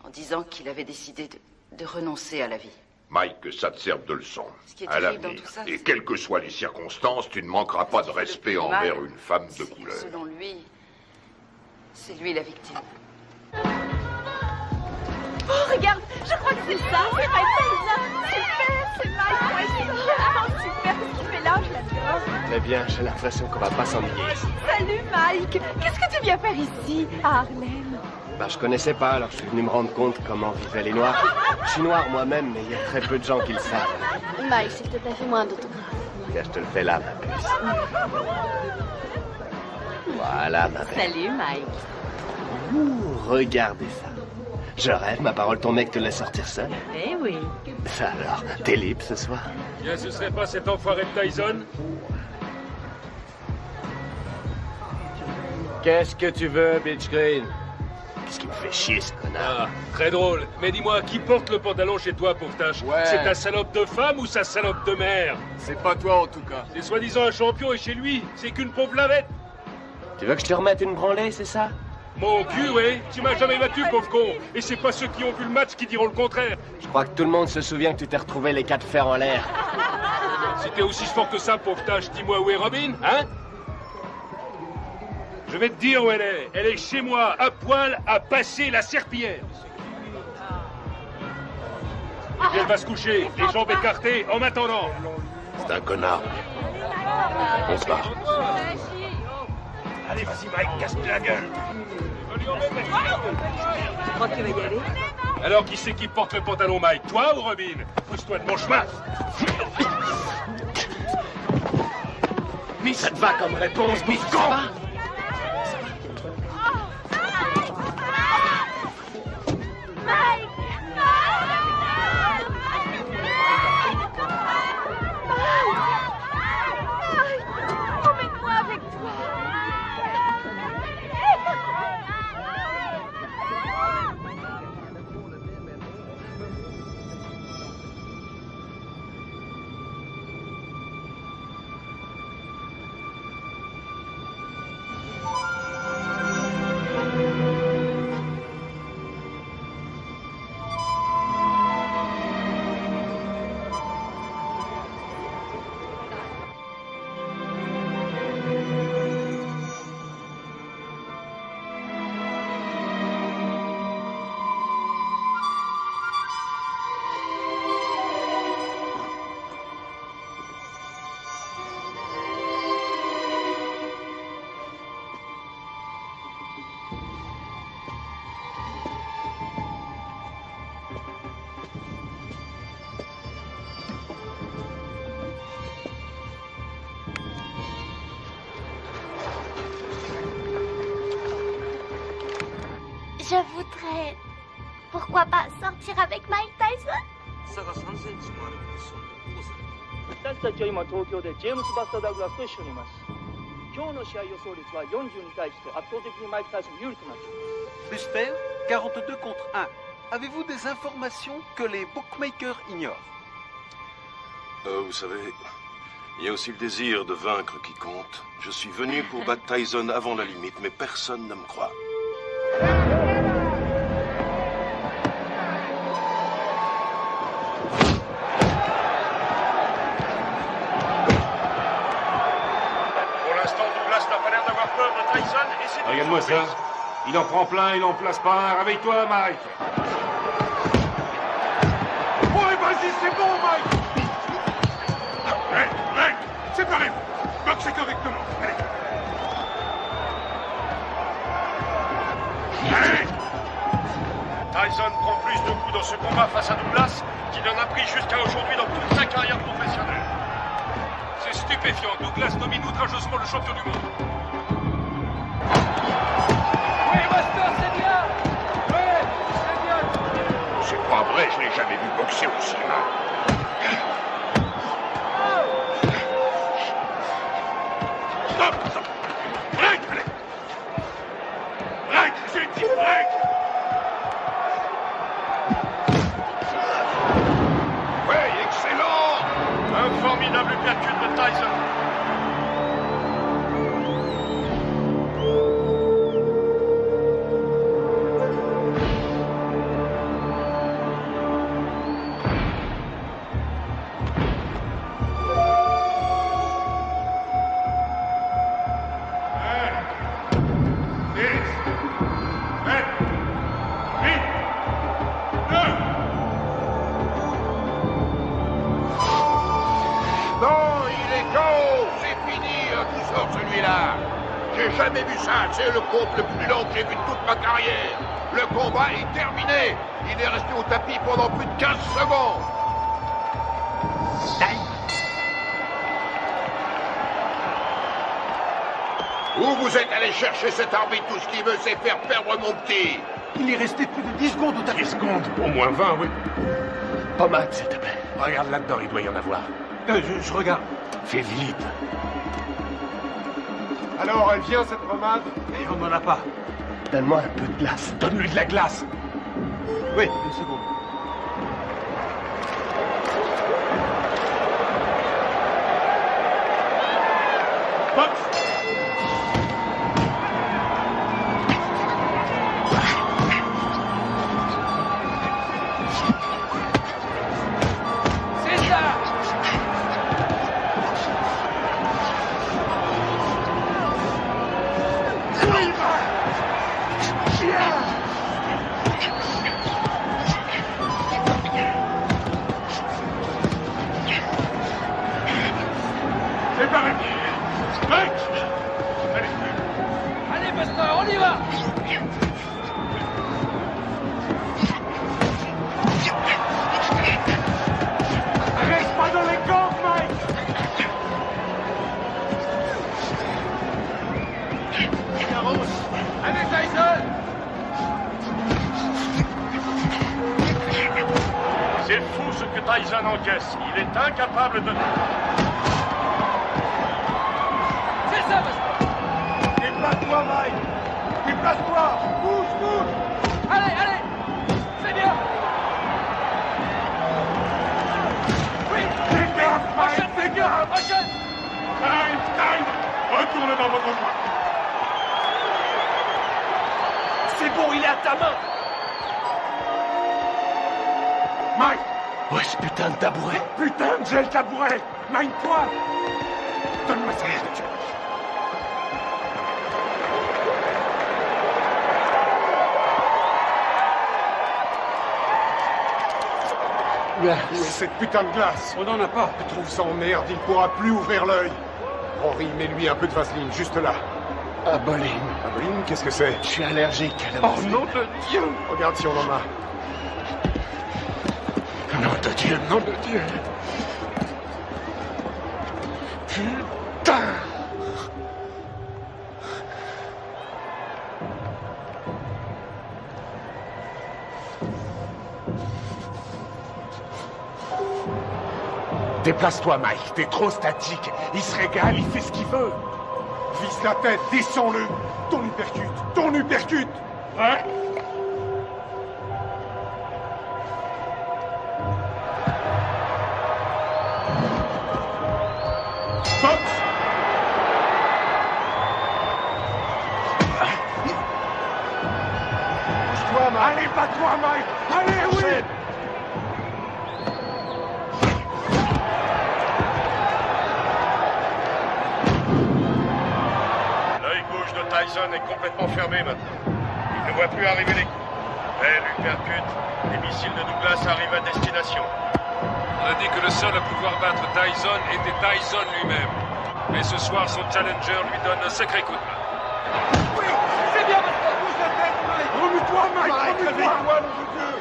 en disant qu'il avait décidé de renoncer à la vie. Mike, que ça te serve de leçon. Ce qui est À terrible l'avenir. dans tout ça, Et c'est- quelles que soient les circonstances, tu ne manqueras pas de respect plus envers mal, une femme de couleur. Selon lui, c'est lui la victime. Oh, regarde, je crois que c'est ça, c'est Mike Tyson. Super, c'est Mike, ouais, c'est vraiment super ce qu'il fait là, je l'adore. Très bien, j'ai l'impression qu'on va pas s'ennuyer ici. Salut Mike, qu'est-ce que tu viens faire ici, à Harlem? Bah, je connaissais pas, alors je suis venu me rendre compte comment vivaient les Noirs. Je suis noir moi-même, mais il y a très peu de gens qui le savent. Mike, s'il te plaît, fais-moi un autographe. Tiens, je te le fais là, ma puce. Voilà, ma belle. Salut, Mike. Ouh, regardez ça. Je rêve, ma parole, ton mec te laisse sortir seul. Eh oui. Ça alors, t'es libre ce soir? Bien, ce serait pas cet enfoiré de Tyson? Qu'est-ce que tu veux, Bitch Green? Qu'est-ce qui me fait chier, ce connard? Ah, très drôle. Mais dis-moi, qui porte le pantalon chez toi, pauvre tâche? Ouais. C'est ta salope de femme ou sa salope de mère? C'est pas toi en tout cas. C'est soi-disant un champion et chez lui, c'est qu'une pauvre lavette. Tu veux que je te remette une branlée, c'est ça? Mon cul, oui. Tu m'as jamais battu, pauvre con. Et c'est pas ceux qui ont vu le match qui diront le contraire. Je crois que tout le monde se souvient que tu t'es retrouvé les 4 fers en l'air. Si t'es aussi fort que ça, pauvre tâche, dis-moi où est Robin, hein? Je vais te dire où elle est. Elle est chez moi, à poil, à passer la serpillière. Et puis elle va se coucher, les jambes écartées, en m'attendant. C'est un connard. On se barre. Allez, vas-y, Mike, casse-toi la gueule. Tu crois que tu vas y aller? Alors, qui c'est qui porte le pantalon, Mike? Toi ou Robin? Pousse-toi de mon chemin. Mais ça te va comme réponse, mais con! Mike! Emmène-moi avec toi! Je voudrais... Pourquoi pas sortir avec Mike Tyson? 差が3センチもあるそんな父さん私たちは今東京でジェームス・バスター・ダグラスと一緒にいます今日の試合予想率は40に対して圧倒的にマイク・タイソン有利となっています Buster, 42 contre 1. Avez-vous des informations que les bookmakers ignorent? Vous savez, il y a aussi le désir de vaincre qui compte. Je suis venu pour battre Tyson avant la limite, mais personne ne me croit. Pour l'instant, Douglas n'a pas l'air d'avoir peur de Tyson et c'est... Regarde-moi ça. Il en prend plein, il en place pas un. Réveille-toi, Mike. Ouais, vas-y, c'est bon, Mike! Mec, séparez-vous! Boxez correctement, allez! Allez! Tyson prend plus de coups dans ce combat face à Douglas qu'il en a pris jusqu'à aujourd'hui dans toute sa carrière professionnelle. C'est stupéfiant, Douglas domine outrageusement le champion du monde. Oui, Buster, c'est bien! Oui, c'est bien! C'est pas vrai, je l'ai jamais vu boxer aussi mal. Stop! Break, allez! Break, j'ai dit break! Ouais, excellent! Un formidable calcul de Tyson. Non, il est KO! C'est fini, tout sort celui-là! J'ai jamais vu ça, c'est le compte le plus long que j'ai vu de toute ma carrière! Le combat est terminé! Il est resté au tapis pendant plus de 15 secondes! Où vous êtes allé chercher cet arbitre? Tout ce qu'il veut, c'est faire perdre mon petit. Il est resté plus de 10 secondes au tapis. 10 secondes? Au moins 20, oui. Pommade, s'il te plaît. Regarde là-dedans, il doit y en avoir. Je regarde. Fais vite. Alors, elle vient, cette pommade? Et on n'en a pas. Donne-moi un peu de glace. Donne-lui de la glace. Oui, une seconde. C'est pareil. Mec! Allez. Allez, Buster, on y va! Reste pas dans les camps, Mike! Allez, Tyson! C'est fou ce que Tyson encaisse. Il est incapable de... C'est ça, Buster! Déplace-toi, Mike! Déplace-toi! Bouge, bouge! Allez, allez! C'est bien! Oui! Fais gaffe, Mike! Fais gaffe! Prochaine! Time! Retourne dans votre coin! C'est bon, il est à ta main. Mike! Ouais, ce putain de tabouret. Putain, j'ai le tabouret! Mine-toi! Donne-moi ça, je te tue. Où est cette putain de glace? On n'en a pas. Je trouve ça en merde, il pourra plus ouvrir l'œil. Henri, mets-lui un peu de vaseline, juste là. Aboline. Aboline, qu'est-ce que c'est? Je suis allergique à la Oh morphine. nom de Dieu! Regarde si on en a. Nom de Dieu, nom de Dieu. Putain! Déplace-toi, Mike. T'es trop statique. Il se régale, il fait ce qu'il veut. Vise la tête, descends-le. Ton uppercut, ton uppercut. Ouais? Stop! Bouge-toi, Mike. Allez, bats-toi, Mike. Allez, oui! L'œil gauche de Tyson est complètement fermé maintenant. Il ne voit plus arriver les coups. Belle uppercut. Les missiles de Douglas arrivent à destination. On a dit que le seul à pouvoir battre Tyson était Tyson lui-même. Mais ce soir, son challenger lui donne un sacré coup de main. Oui! C'est bien, Buster! Bouge la tête, Mike. Remue-toi, Mike. Remue-toi. Réveille-toi, nom de Dieu.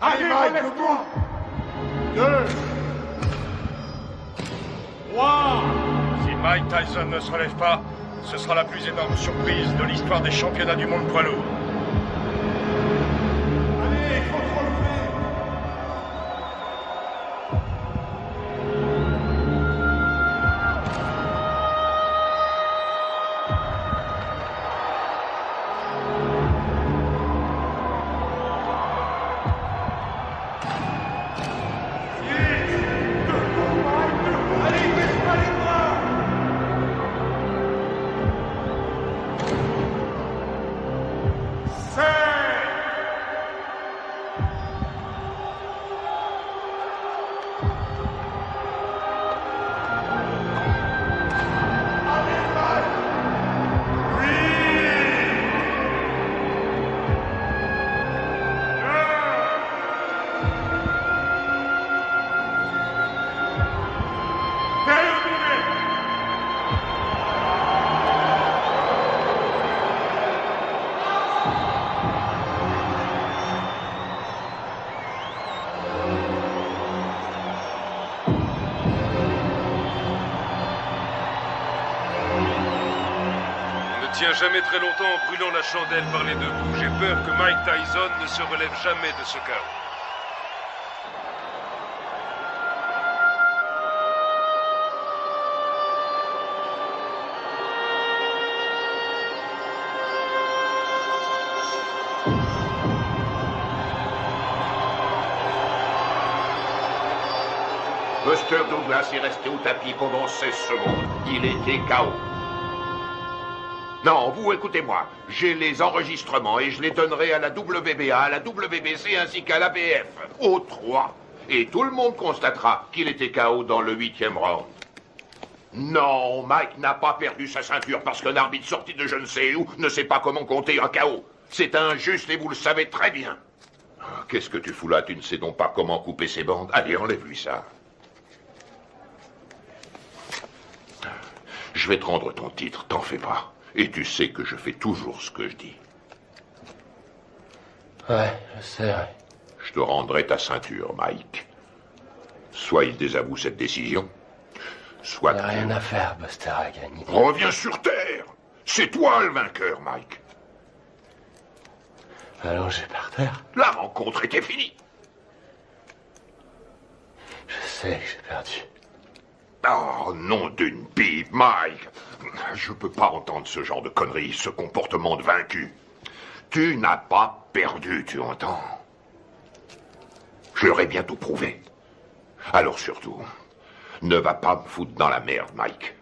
Allez, Mike, relève-toi. 2, 3. Si Mike Tyson ne se relève pas, ce sera la plus énorme surprise de l'histoire des championnats du monde poids lourd. Allez, il faut te relever. jamais très longtemps en brûlant la chandelle par les deux bouts. J'ai peur que Mike Tyson ne se relève jamais de ce chaos. Buster Douglas est resté au tapis pendant 16 secondes. Il était KO. Non, vous écoutez-moi. J'ai les enregistrements et je les donnerai à la WBA, à la WBC ainsi qu'à l'ABF. Aux 3. Et tout le monde constatera qu'il était KO dans le 8e round. Non, Mike n'a pas perdu sa ceinture parce qu'un arbitre sorti de je ne sais où ne sait pas comment compter un KO. C'est injuste et vous le savez très bien. Qu'est-ce que tu fous là? Tu ne sais donc pas comment couper ses bandes? Allez, enlève-lui ça. Je vais te rendre ton titre, t'en fais pas. Et tu sais que je fais toujours ce que je dis. Ouais, je sais, ouais. Je te rendrai ta ceinture, Mike. Soit il désavoue cette décision, soit... Il n'y a rien à faire, Buster a gagné. Reviens sur Terre. C'est toi le vainqueur, Mike. Allongé par terre. La rencontre était finie. Je sais que j'ai perdu. Oh, nom d'une pipe, Mike. Je peux pas entendre ce genre de conneries, ce comportement de vaincu. Tu n'as pas perdu, tu entends? Je leur ai bientôt prouvé. Alors surtout, ne va pas me foutre dans la merde, Mike.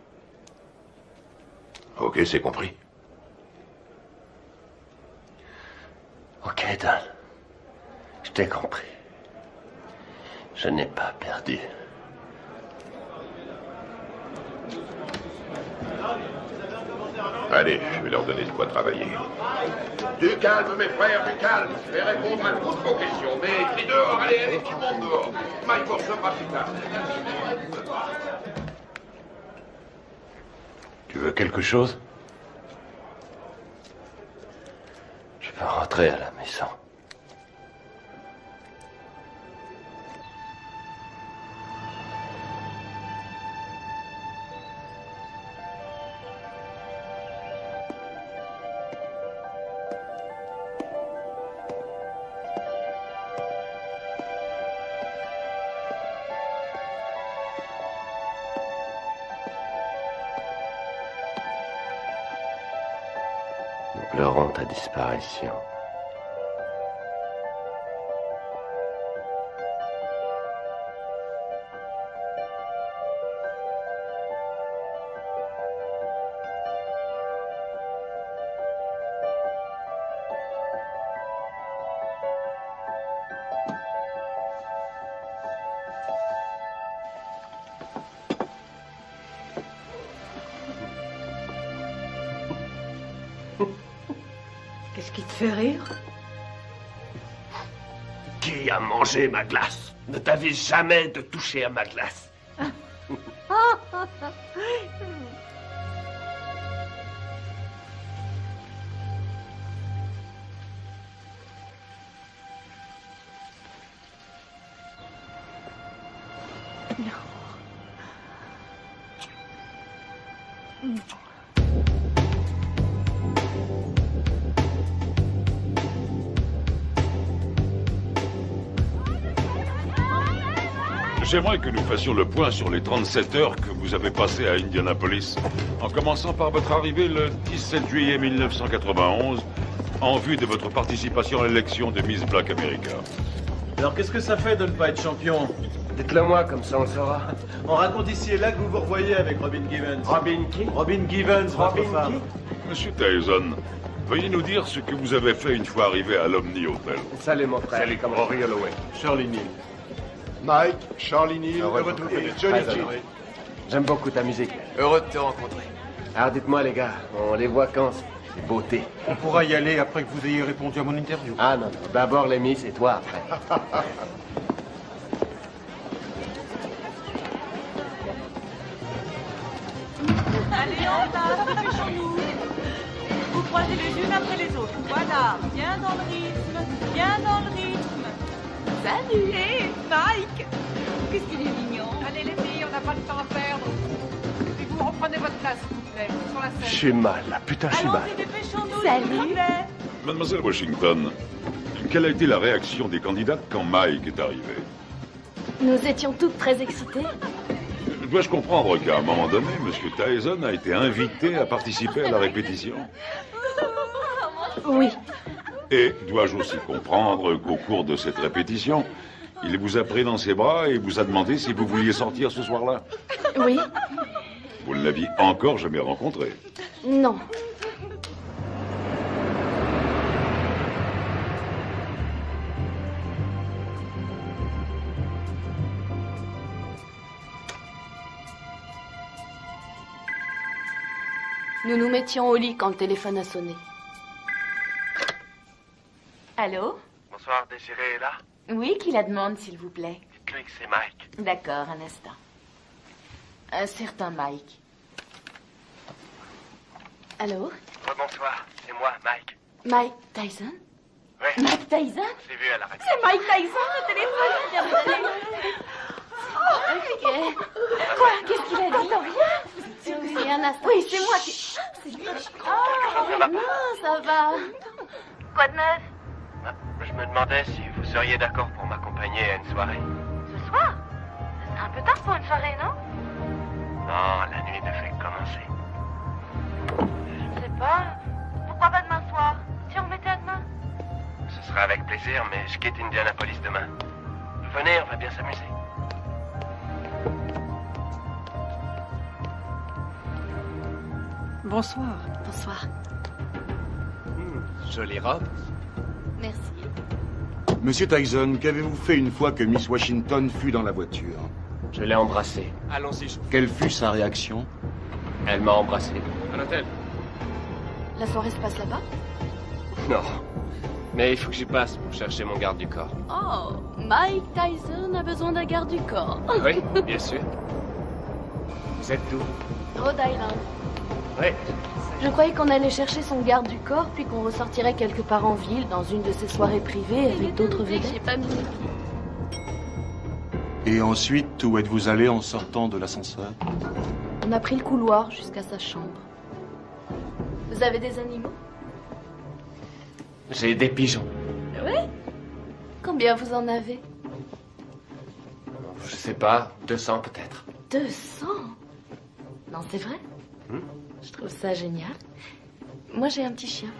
Ok, c'est compris? Ok, Dan. Je t'ai compris. Je n'ai pas perdu. Allez, je vais leur donner de quoi travailler. Du calme, mes frères, du calme. Je vais répondre à toutes vos questions. Mais crie dehors, allez, tout le monde dehors. Mike recevra plus tard. Tu veux quelque chose? Je peux rentrer à la maison. Nous pleurons ta disparition. Qu'est-ce qui te fait rire? Qui a mangé ma glace? Ne t'avais jamais de toucher à ma glace. J'aimerais que nous fassions le point sur les 37 heures que vous avez passées à Indianapolis, en commençant par votre arrivée le 17 juillet 1991, en vue de votre participation à l'élection de Miss Black America. Alors qu'est-ce que ça fait de ne pas être champion? Dites-le moi, comme ça on le saura. On raconte ici et là que vous vous revoyez avec Robin Givens. Robin qui? Robin Givens, votre femme. Monsieur Tyson, veuillez nous dire ce que vous avez fait une fois arrivé à l'Omni Hotel. Salut mon frère. Salut, comme Rory Holloway. Shirley Neal. Mike, Charlie Neal, heureux de vous connaître. Johnny G. J'aime beaucoup ta musique. Heureux de te rencontrer. Alors dites-moi les gars, on les voit quand ces beautés? On pourra y aller après que vous ayez répondu à mon interview. Ah non, d'abord les Miss et toi après. Allez, en place, dépêchons-nous. Vous croisez les unes après les autres. Voilà, bien dans le rythme, bien dans le rythme. Salut. Hé, Mike. Qu'est-ce qu'il est mignon. Allez les filles, on n'a pas de temps à perdre. Et vous prenez votre place, s'il vous plaît, sur la scène. J'ai mal, là. Putain, j'ai mal. Allons-y, dépêchons-nous, Salut. s'il vous plaît. Mademoiselle Washington, quelle a été la réaction des candidates quand Mike est arrivé? Nous étions toutes très excitées. Dois-je comprendre qu'à un moment donné, M. Tyson a été invité à participer à la répétition? Oui. Et dois-je aussi comprendre qu'au cours de cette répétition, il vous a pris dans ses bras et vous a demandé si vous vouliez sortir ce soir-là? Oui. Vous ne l'aviez encore jamais rencontré? Non. Nous nous mettions au lit quand le téléphone a sonné. Allô? Bonsoir, Désiré est là? Oui, qui la demande, s'il vous plaît? Dites-lui que c'est Mike. D'accord, un instant. Un certain Mike. Allô? Bonsoir, c'est moi, Mike. Mike Tyson? Oui. Mike Tyson? On s'est vu à la radio. C'est Mike Tyson, le téléphone! Ok. Quoi? Qu'est-ce qu'il a dit? Rien? Oui, un instant. Oui, c'est moi qui... C'est lui. Oh, non, ça va. Quoi de neuf? Je me demandais si vous seriez d'accord pour m'accompagner à une soirée. Ce soir? C'est un peu tard pour une soirée, non? Non, la nuit ne fait que commencer. Je sais pas. Pourquoi pas demain soir? Si on mettait à demain? Ce sera avec plaisir, mais je quitte Indianapolis demain. Venez, on va bien s'amuser. Bonsoir. Bonsoir. Jolie robe. Merci. Monsieur Tyson, qu'avez-vous fait une fois que Miss Washington fut dans la voiture? Je l'ai embrassée. Allons-y. Quelle fut sa réaction? Elle m'a embrassé. À l'hôtel. La soirée se passe là-bas? Non. Mais il faut que j'y passe pour chercher mon garde du corps. Oh, Mike Tyson a besoin d'un garde du corps. Oui, bien sûr. Vous êtes d'où? Rhode Island. Oui. Je croyais qu'on allait chercher son garde du corps, puis qu'on ressortirait quelque part en ville, dans une de ces soirées privées avec d'autres vedettes. J'ai pas mis. Et ensuite, où êtes-vous allé en sortant de l'ascenseur? On a pris le couloir jusqu'à sa chambre. Vous avez des animaux? J'ai des pigeons. Oui? Combien vous en avez? Je sais pas, 200 peut-être. 200? Non, c'est vrai? Je trouve ça génial. Moi, j'ai un petit chien.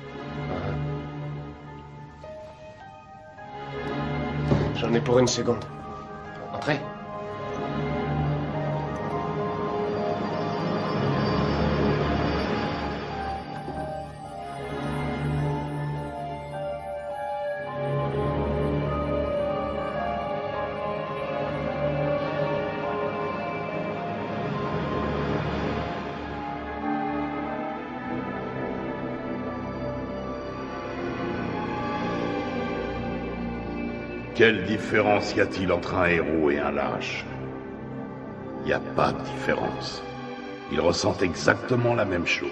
J'en ai pour une seconde. Entrez. Quelle différence y a-t-il entre un héros et un lâche? Il n'y a pas de différence. Ils ressentent exactement la même chose.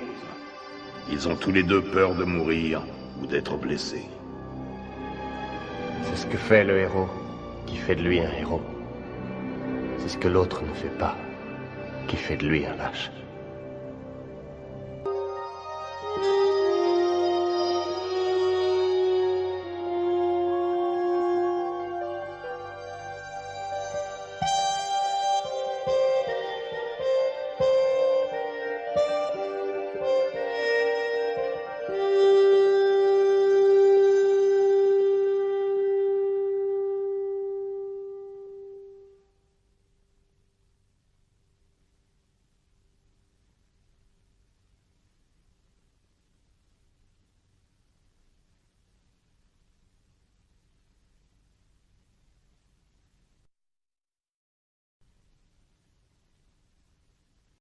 Ils ont tous les deux peur de mourir ou d'être blessés. C'est ce que fait le héros qui fait de lui un héros. C'est ce que l'autre ne fait pas qui fait de lui un lâche.